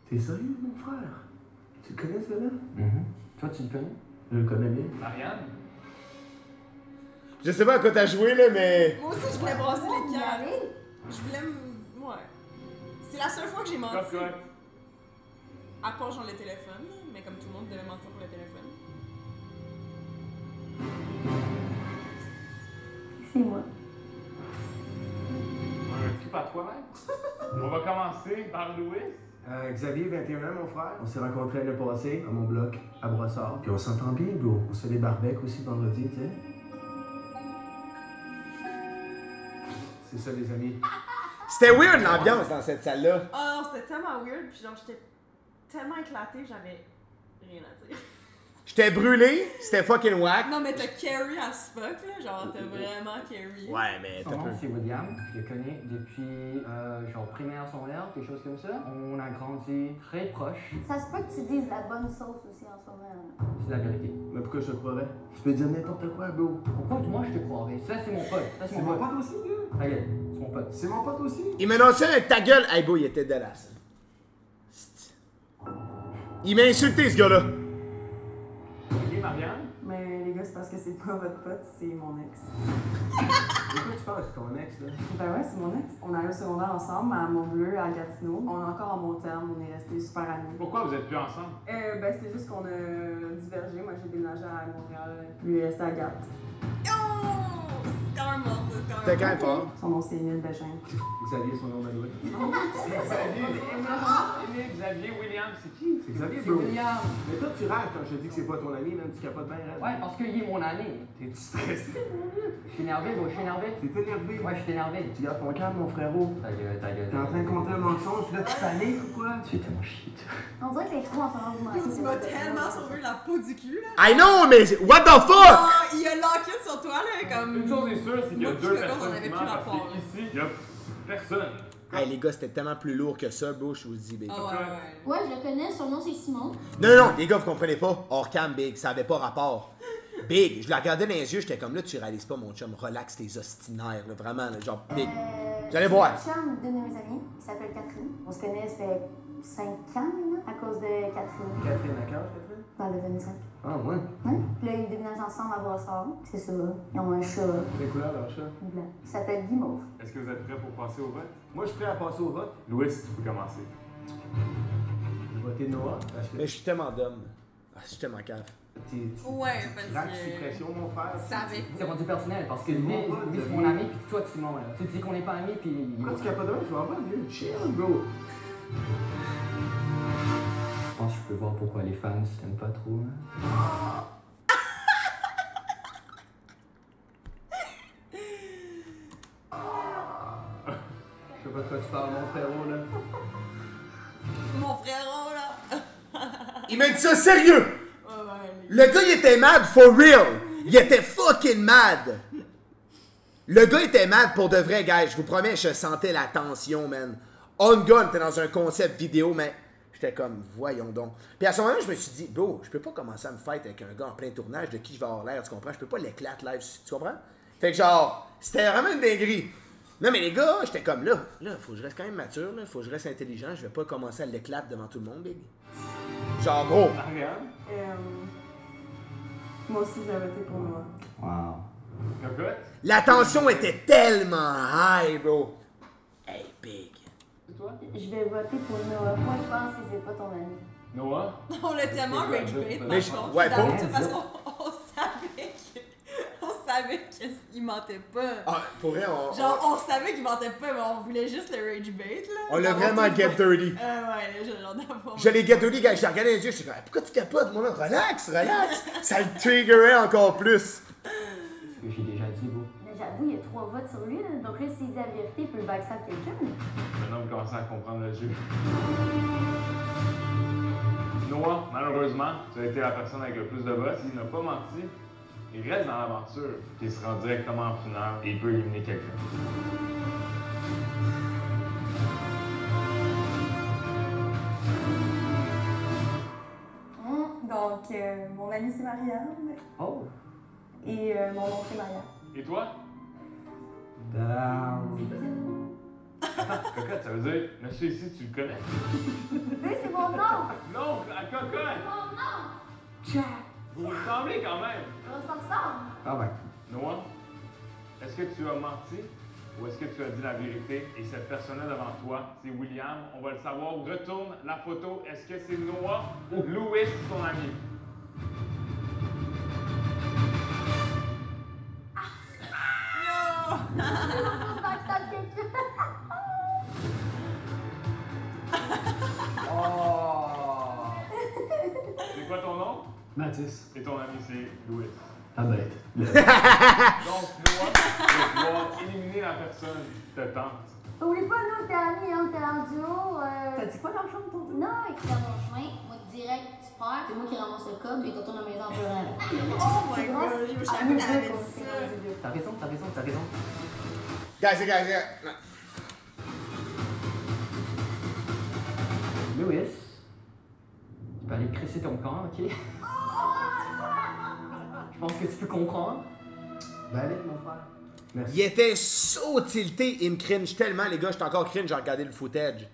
T'es sérieux, mon frère? Tu connais ce gars-là? Toi, tu le connais? Je le connais bien. Marianne? Je sais pas à quoi t'as joué, là, mais... Moi aussi, je voulais brasser les cartes. Je voulais Ouais. C'est la seule fois que j'ai menti. À part genre le téléphone, là, mais comme tout le monde devait mentir pour le téléphone. C'est moi. Un trip à toi-même? On va commencer par Louis. Xavier, 21 ans, mon frère. On s'est rencontrés l'année passée à mon bloc, à Brossard. Puis on s'entend bien, bro. On se fait des barbecs aussi vendredi, tu sais. C'est ça, les amis. C'était weird l'ambiance dans cette salle-là. Oh, c'était tellement weird, puis genre, j'étais tellement éclatée, j'avais rien à dire. J'étais brûlé, c'était fucking whack. Non, mais t'as carry as fuck, là. Genre, t'as vraiment carry. Ouais, mais Son t'as nom, peu. c'est William. Je le connais depuis, genre, primaire, secondaire, quelque chose comme ça. On a grandi très proche. Ça se peut que tu dises la bonne sauce aussi en ce moment, là. C'est la vérité. Mais pourquoi je te croirais? Tu peux dire n'importe quoi, bro. Pourquoi moi je te croirais? Ça, c'est mon pote. Ça, c'est mon pote. aussi, vieux. Regarde, c'est mon pote. C'est mon pote aussi. Il m'a annoncé avec ta gueule. Hey, beau, il était dégueulasse. Il m'a insulté, ce gars-là. Ok, Marianne? Mais les gars, c'est parce que c'est pas votre pote, c'est mon ex. De quoi tu parles? C'est ton ex, là? Ben ouais, c'est mon ex. On a eu le secondaire ensemble à Montbleu, à Gatineau. On est encore en bon terme, on est restés super amis. Pourquoi vous êtes plus ensemble? Ben c'est juste qu'on a divergé. Moi, j'ai déménagé à Montréal, lui il est resté à Gap. C'est quand même bon, c'est quand T'es même quand même fort. Son nom, c'est Émile Bégin. Xavier, son nom d'adoué. Xavier, Xavier, William, c'est qui? C'est Xavier, C'est bro. William. Mais toi, tu rêves quand je te dis que c'est pas ton ami, même tu capotes bien, rêve. Ouais, parce qu'il est mon ami. T'es-tu stressé, mon vieux? Je suis énervé, bro, je suis énervé. T'es énervé? Ouais, je suis énervé. Tu gardes ton calme, mon frérot. Ta gueule, ta gueule. T'es en train de compter un mensonge, là, tu paniques ou quoi? Tu es tellement shit. On dirait que les trois en ce moment, vous mentez. Tu m'as tellement sauvé la peau du cul, là. I know, mais what the fuck? Ah, il a lock in sur toi, là, comme. Une chose est sûre, c'est qu'il y a Moi, deux je suis personnes on avait qui plus mentent rapport, parce qu'ici, il y a personne. Hey, les gars, c'était tellement plus lourd que ça, bro, je vous le dis, big. Ah ouais, ouais. Ouais, je le connais, son nom c'est Simon. Non, non, les gars, vous comprenez pas. Hors cam, big, ça avait pas rapport. Big, je la regardais dans les yeux, j'étais comme là, tu réalises pas, mon chum, relax tes ostinaires, là, vraiment, là, genre, big. J'allais voir. Je suis chum d'une de mes amies qui s'appelle Catherine. On se connaît, ça fait 5 ans maintenant, à cause de Catherine. Catherine, à quel âge, Catherine? Dans le 25. Ah, ouais. Ouais. Puis là, ils déménagent ensemble à Brossard. C'est ça. Ils ont un chat Quelle couleur, leur chat? blanc. Il s'appelle Guimauve. Est-ce que vous êtes prêts pour passer au vote? Moi, je suis prêt à passer au vote. Louis, tu peux commencer. Je vais voter Noah. Parce que Mais je suis tellement d'homme. Ah, je suis tellement cave. Ouais, parce craques que. sous pression, mon frère. Ça avait. C'est rendu personnel parce que lui, mon pote, lui, c'est mon ami, puis toi, tu mens, là. Tu dis qu'on n'est pas amis, puis. Pourquoi tu capotes de moi? Je vais en voir, vieux. Chill, bro. Je pense que je peux voir pourquoi les fans t'aiment pas trop, hein. Je sais pas de quoi tu parles, mon frérot, là. Mon frérot, là. Il m'a dit ça sérieux! Ouais, ouais. Le gars, il était mad for real! Il était fucking mad! Le gars était mad pour de vrai, guys. Je vous promets, je sentais la tension, man. On Gun, t'es dans un concept vidéo, mais j'étais comme, voyons donc. Puis à ce moment-là, je me suis dit, bro, je peux pas commencer à me fight avec un gars en plein tournage de qui je vais avoir l'air, tu comprends? Je peux pas l'éclater live, tu comprends? Fait que genre, c'était vraiment une dinguerie. Non, mais les gars, j'étais comme là, faut que je reste quand même mature, là, faut que je reste intelligent, je vais pas commencer à l'éclater devant tout le monde, baby. Genre, gros. Marianne? Moi aussi, je vais voter pour moi. Wow. Cocotte? La tension était tellement high, bro. Hey, big. C'est toi? Je vais voter pour Noah. Moi, je pense que c'est pas ton ami. Noah? On l'a tellement rage bait, Mais par contre. ouais, Dans- pour- parce qu'on savait qu'il mentait pas. Ah, pour vrai, Genre, on savait qu'il mentait pas, mais on voulait juste le rage bait, là. on l'a D'avoir vraiment tout- get dirty. Ouais, là, j'ai l'air d'avoir. Je l'ai get dirty, gars. Je l'ai regardé dans les yeux. Je suis comme, pourquoi tu capotes, mon homme? Relax, relax. Ça le triggerait encore plus. Ce que j'ai déjà dit, beau. Mais j'avoue, il y a 3 votes sur lui, là. Donc là, s'il dit la vérité, il peut backstab quelqu'un. Maintenant, vous commencez à comprendre le jeu. Noah, malheureusement, tu as été la personne avec le plus de votes. Il n'a pas menti. Il reste dans l'aventure. Il se rend directement en finale et il peut éliminer quelqu'un. Donc, mon ami, c'est Marianne. Oh! Et mon nom, c'est Marianne. Et toi? Cocotte, ça veut dire, monsieur ici, tu le connais? Mais c'est mon nom! Non, la cocotte! Mon nom! Vous vous ressemblez quand même! On s'en ressemble! Ah ben. Noah, est-ce que tu as menti ou est-ce que tu as dit la vérité et cette personne-là devant toi, c'est William? On va le savoir. Retourne la photo. Est-ce que c'est Noah ou Louis, ton ami? Backstab quelqu'un! C'est quoi ton nom? Mathis. Et ton ami, c'est Louis. Ah ben. Donc, Noah, tu vas pouvoir éliminer la personne qui te tente. Oublie pas, nous, t'es amis, hein, t'es en duo. T'as dit quoi dans le champ de ton dos? Non, écoute, dans mon chemin, moi, direct, tu perds, c'est moi qui ramasse le cob, et tu retournes à la maison en pleurant. Oh my god, je savais que t'avais dit ça. T'as raison, t'as raison, t'as raison. Guys. Louis, tu peux aller crisser ton camp, ok? Je pense que tu peux comprendre. Ben allez, mon frère. Merci. Il était so tilté, il me cringe tellement, les gars, j'étais encore cringe, j'ai regardé le footage.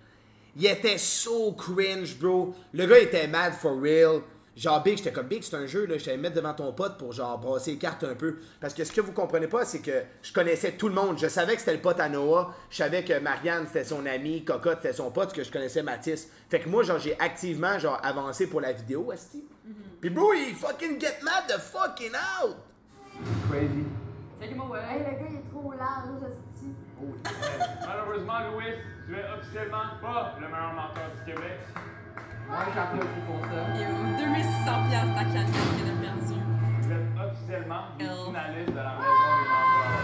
Il était so cringe, bro. Le gars était mad for real. Genre, Big, j'étais comme Big, c'est un jeu, là, je t'allais mettre devant ton pote pour genre brasser les cartes un peu. Parce que ce que vous comprenez pas, c'est que je connaissais tout le monde. Je savais que c'était le pote à Noah, je savais que Marianne c'était son ami, Cocotte c'était son pote, que je connaissais Mathis. Fait que moi, genre, j'ai activement genre avancé pour la vidéo, esti. Puis bro, il fucking get mad the fucking out! Crazy. Hey, le gars, il est trop large, hostie. Malheureusement, Louis, tu es officiellement pas le meilleur menteur du Québec. Ouais, j'applaudis pour ça. Et 2600$ ta cagnotte qu'elle a perdu. Vous êtes officiellement les finalistes de la maison des menteurs.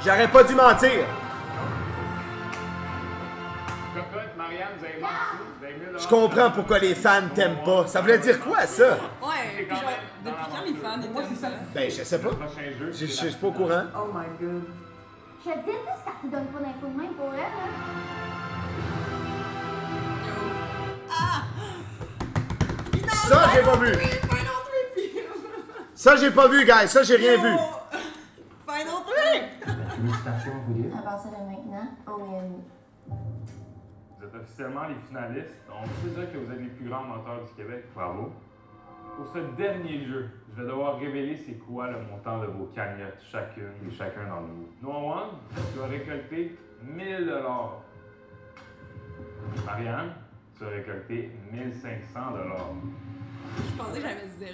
J'aurais pas dû mentir! Cocotte, Marianne, vous avez menti. Vous avez mis Je comprends pourquoi les fans t'aiment pas. Ça voulait dire quoi, ça? Ouais, puis genre, depuis quand les fans étaient ça? Ben, je sais pas. Le prochain jeu, Je suis pas au courant. Oh my god. Je déteste quand tu donnes pas d'infos de même pour elle, hein. Ça, j'ai pas vu. Ça, j'ai pas vu, guys. Ça, j'ai rien vu. Final 3! Félicitations à vous deux. À partir de maintenant, on est amis. Vous êtes officiellement les finalistes. On sait déjà que vous êtes les plus grands menteurs du Québec. Bravo. Pour ce dernier jeu, je vais devoir révéler c'est quoi le montant de vos cagnottes, chacune et chacun d'entre vous. Noah One, tu as récolté 1000 $. Marianne, tu as récolté 1500 $. Je pensais que j'avais 0.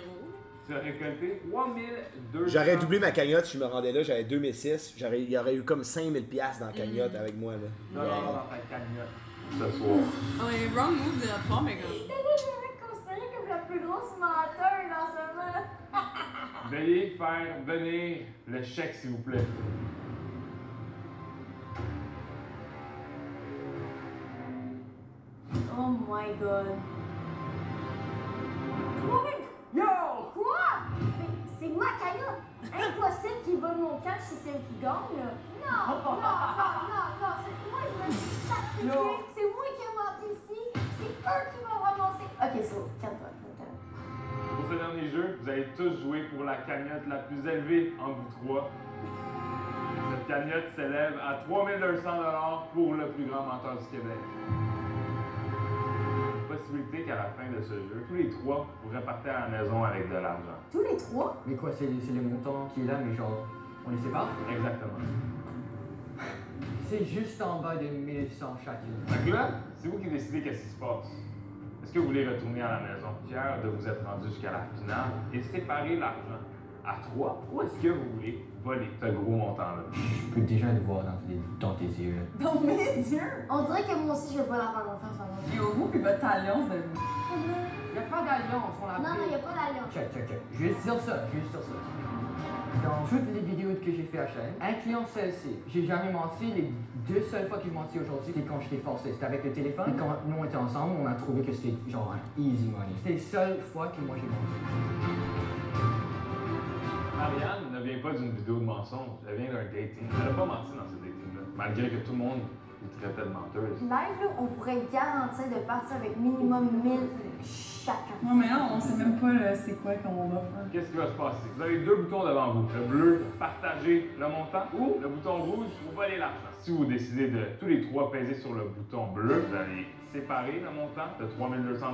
Tu as récolté 3200 $. J'aurais doublé ma cagnotte si je me rendais là, j'avais 2006. Il y aurait eu comme 5000$ dans la cagnotte avec moi, là. Dollars dans ta cagnotte ce soir. Ouais, wrong move de notre part, mais comme. T'as jamais considéré comme la plus grosse menteuse en ce moment. Veuillez faire venir le chèque, s'il vous plaît. Oh my god. Yo! Quoi? Mais c'est ma cagnotte! Impossible qu'il vole mon cash si c'est elle qui gagne, là. Non! Non! C'est moi, je me suis sacrifié. C'est moi qui ai menti ici. C'est eux qui m'ont ramassé. Ok, so, calme-toi. Pour ce dernier jeu, vous allez tous jouer pour la cagnotte la plus élevée entre vous trois. Cette cagnotte s'élève à 3200 $ pour le plus grand menteur du Québec. Pas possibilité qu'à la fin de ce jeu, tous les trois, vous repartez à la maison avec de l'argent. Tous les trois? Mais quoi, c'est le montant qui est là, mais genre, on les sépare? Exactement. C'est juste en bas de 1100 chacune. Donc là, c'est vous qui décidez qu'est-ce qui se passe. Est-ce que vous voulez retourner à la maison, fier de vous être rendu jusqu'à la finale et séparer l'argent à 3, ou est-ce que vous voulez voler ce gros montant-là? Je peux déjà le voir dans tes yeux. Dans mes yeux? On dirait que moi aussi, je veux pas leur faire confiance, par exemple. Et au vous, puis votre alliance de. Y'a pas d'alliance, on l'a Non, non, y a pas d'alliance. Check. Je vais te dire ça, Dans toutes les vidéos que j'ai fait à chaîne, incluant celle-ci, j'ai jamais menti. Les 2 seules fois que j'ai menti aujourd'hui, c'était quand j'étais forcé. C'était avec le téléphone. Et quand nous on était ensemble, on a trouvé que c'était genre un easy money. C'était les seules fois que moi j'ai menti. Marianne ne vient pas d'une vidéo de mensonge, elle vient d'un dating. Elle n'a pas menti dans ce dating-là, malgré que tout le monde vous traitait de menteuse. Live, là, on pourrait garantir de partir avec minimum 1000 chacun. Non, mais là, on sait même pas c'est quoi qu'on va faire. Qu'est-ce qui va se passer? Vous avez 2 boutons devant vous. Le bleu, partager le montant, ou le bouton rouge, vous volez l'argent. Si vous décidez de tous les 3 peser sur le bouton bleu, vous allez séparer le montant de 3200 $.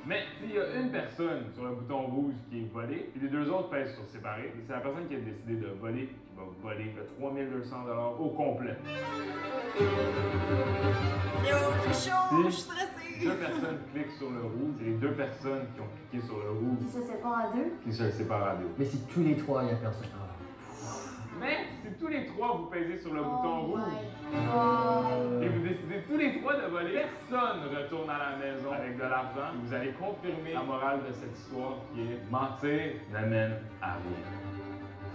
Mais s'il y a une personne sur le bouton rouge qui est volée, et les 2 autres pèsent sur séparer, c'est la personne qui a décidé de voler qui va voler le 3200 $ au complet. Yo, j'ai chaud, je suis stressée. 2 personnes cliquent sur le rouge, et les 2 personnes qui ont cliqué sur le rouge Qui se séparent à 2. qui se séparent à 2. Mais si tous les 3, y'a personne. Mais si tous les 3 vous pesez sur le bouton rouge et vous décidez tous les 3 de voler, personne ne retourne à la maison avec de l'argent. Vous allez confirmer la morale de cette histoire qui est mentir n'amène à rien.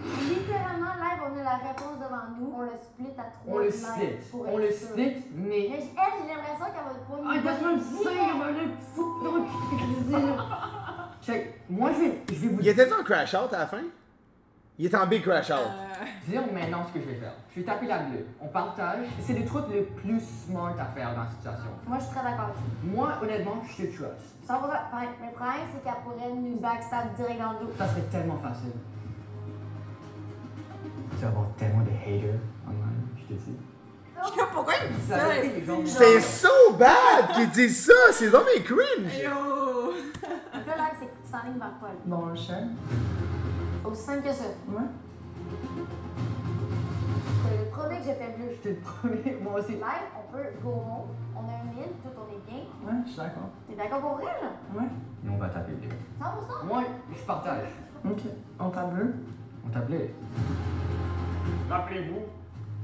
Littéralement, live, on a la réponse devant nous. On le split à 3. On le split. On le split, mais. Mais elle, j'ai l'impression qu'elle va te prendre Ah, that's what I'm saying, on va le foutre. Check, moi je vais vous Il était en crash out à la fin? Il est en big crash out. dire maintenant ce que je vais faire. Je vais taper la bleue. On partage. C'est le truc le plus smart à faire dans la situation. Moi, je suis très d'accord avec ça. Moi, honnêtement, je te trust. 100%. Le problème, c'est qu'elle pourrait nous backstab direct dans le dos. Ça serait tellement facile. Tu vas avoir tellement de haters online, je te dis. Pourquoi il dit ça? C'est so bad qu'ils disent ça! C'est dans mes cringe! Yo! Donc là, c'est que tu t'enlignes vers Paul. Bon, le chat. Aussi simple que ça. Ouais. C'est le premier que j'ai fait bleu. J'étais le premier, moi aussi. Live, on peut go home. On a un 1000, tout on est bien. Ouais, je suis d'accord. T'es d'accord pour vrai, là? Ouais. Et on va taper bleu. 100%? Moi, je partage. Ok. On tape bleu? On tape bleu. Rappelez-vous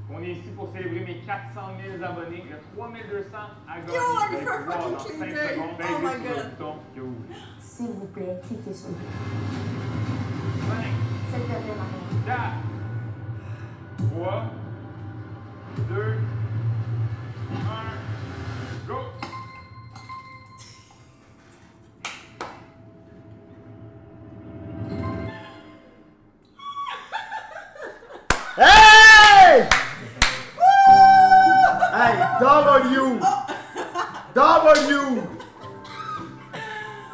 qu'on est ici pour célébrer mes 400 000 abonnés. Il y a 3200 à gagner. Yo, Vous on allez est fait un pouvoir, fucking dans 5 clin d'œil. secondes, Oh peser my sur le God. bouton que vous voulez. S'il vous plaît, cliquez sur le bouton. 5, S'il te plaît, Marie. 4, 3, 2, 1, go! Hey! Hey, W! W!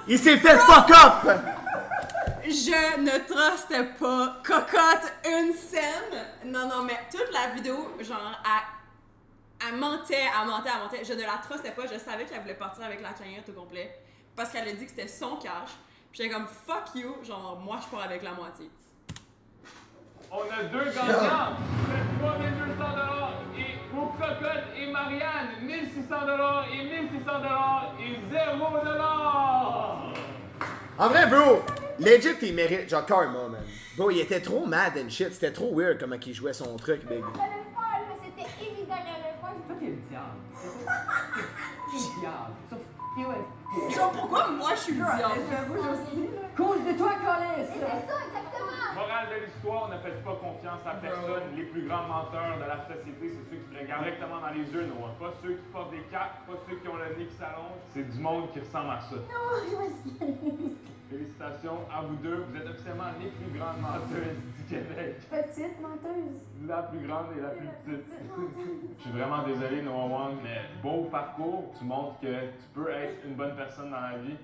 Il s'est fait fuck up! Je ne trustais pas Cocotte une scène. Non, mais toute la vidéo, genre, elle mentait. Je ne la trustais pas. Je savais qu'elle voulait partir avec la cagnotte au complet. Parce qu'elle a dit que c'était son cash. Puis j'étais comme, fuck you. Genre, moi, je pars avec la moitié. On a 2 gagnants! Le 3 200 $. Et pour Cocotte et Marianne, 1 600 $ et 1 600 $ et 0 $. En vrai, bro, legit, il mérite. Genre, karma, man. Bro, il était trop mad and shit. C'était trop weird comment il jouait son truc, big. J'allais le faire, mais c'était évident qu'elle allait le faire. Toi, t'es le diable. T'es le diable. Sauf que, Genre, pourquoi moi, je suis le diable? J'avoue, aussi. Cause de toi, Collis! C'est ça, exactement. Morale de l'histoire, ne faites pas confiance à personne. Les plus grands menteurs de la société, c'est ceux qui se regardent directement dans les yeux noirs. Pas ceux qui portent des capes, pas ceux qui ont le nez qui s'allonge. C'est du monde qui ressemble à ça. Non, je m'excuse. Félicitations à vous deux. Vous êtes officiellement les plus grandes menteuses du Québec. Petite menteuse. La plus grande et la plus petite. Je suis vraiment désolé, Noah One, mais beau parcours. Tu montres que tu peux être une bonne personne dans la vie.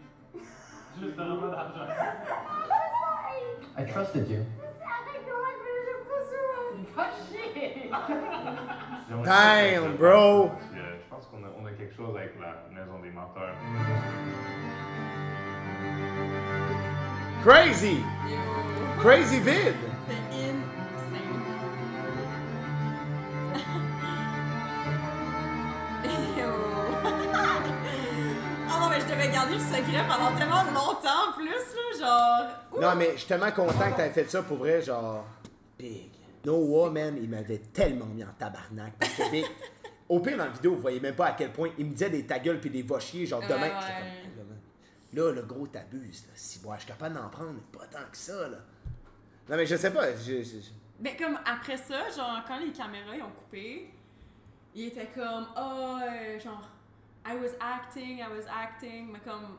Juste en pas d'argent. I trusted you. Arrête de voir, mais je pas sûr. Damn, bro. Je pense qu'on a quelque chose avec la maison des menteurs. Crazy! Yo. Crazy vide! C'est insane. Yo. Oh non, mais je devais garder le secret pendant tellement longtemps en plus, là, genre... Non, mais je suis tellement content que t'aies fait ça pour vrai, genre... Big. Noah, man, il m'avait tellement mis en tabarnak. Parce que Big... Au pire, dans la vidéo, vous voyez même pas à quel point il me disait des ta gueule pis des va chier, genre demain. Ouais. J'étais comme, là, le gros t'abuses, là. Si moi, je suis capable d'en prendre, mais pas tant que ça, là. Non, mais je sais pas. Mais comme après ça, genre, quand les caméras ils ont coupé, il était comme, genre, I was acting, mais comme,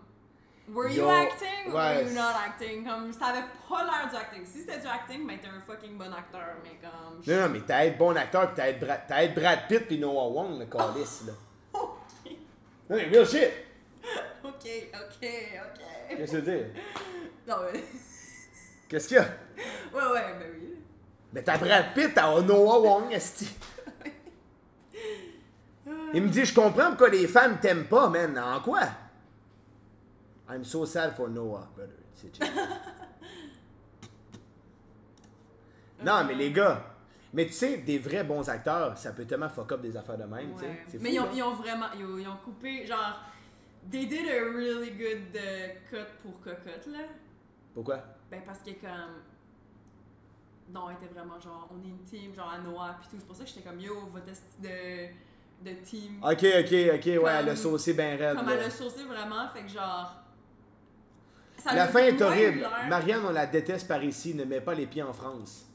were you acting or were you not acting? Comme, ça avait pas l'air du acting. Si c'était du acting, ben t'es un fucking bon acteur, mais comme... Non, mais t'as être bon acteur pis t'as être Brad Pitt pis Noah Wong, le calice, là. Ok. Non, mais real shit! Ok. Qu'est-ce que tu veux dire? Non, mais... Qu'est-ce qu'il y a? Ouais, ben oui. Mais t'as Brad Pitt, t'as Noah Wong, esti. Il me dit, je comprends pourquoi les femmes t'aiment pas, man. En quoi? I'm so sad for Noah, brother. C'est chill. Non, mais les gars, mais tu sais, des vrais bons acteurs, ça peut tellement fuck up des affaires de même, tu sais. C'est Mais fou, ils ont vraiment, ils ont coupé, genre, they did a really good cut pour Cocotte, là. Pourquoi? Ben parce que comme, non, elle était vraiment genre, on est une team, genre à Noah pis tout. C'est pour ça que j'étais comme, yo, votre esti de team. Ok, ouais, elle a saucé ben raide. Comme là. elle a saucé vraiment, fait que genre... ça La a fin est moins horrible. l'air. Marianne, on la déteste par ici, ne met pas les pieds en France.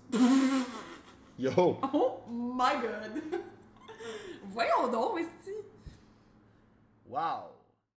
Yo! Oh my god! Voyons donc, esti! Wow!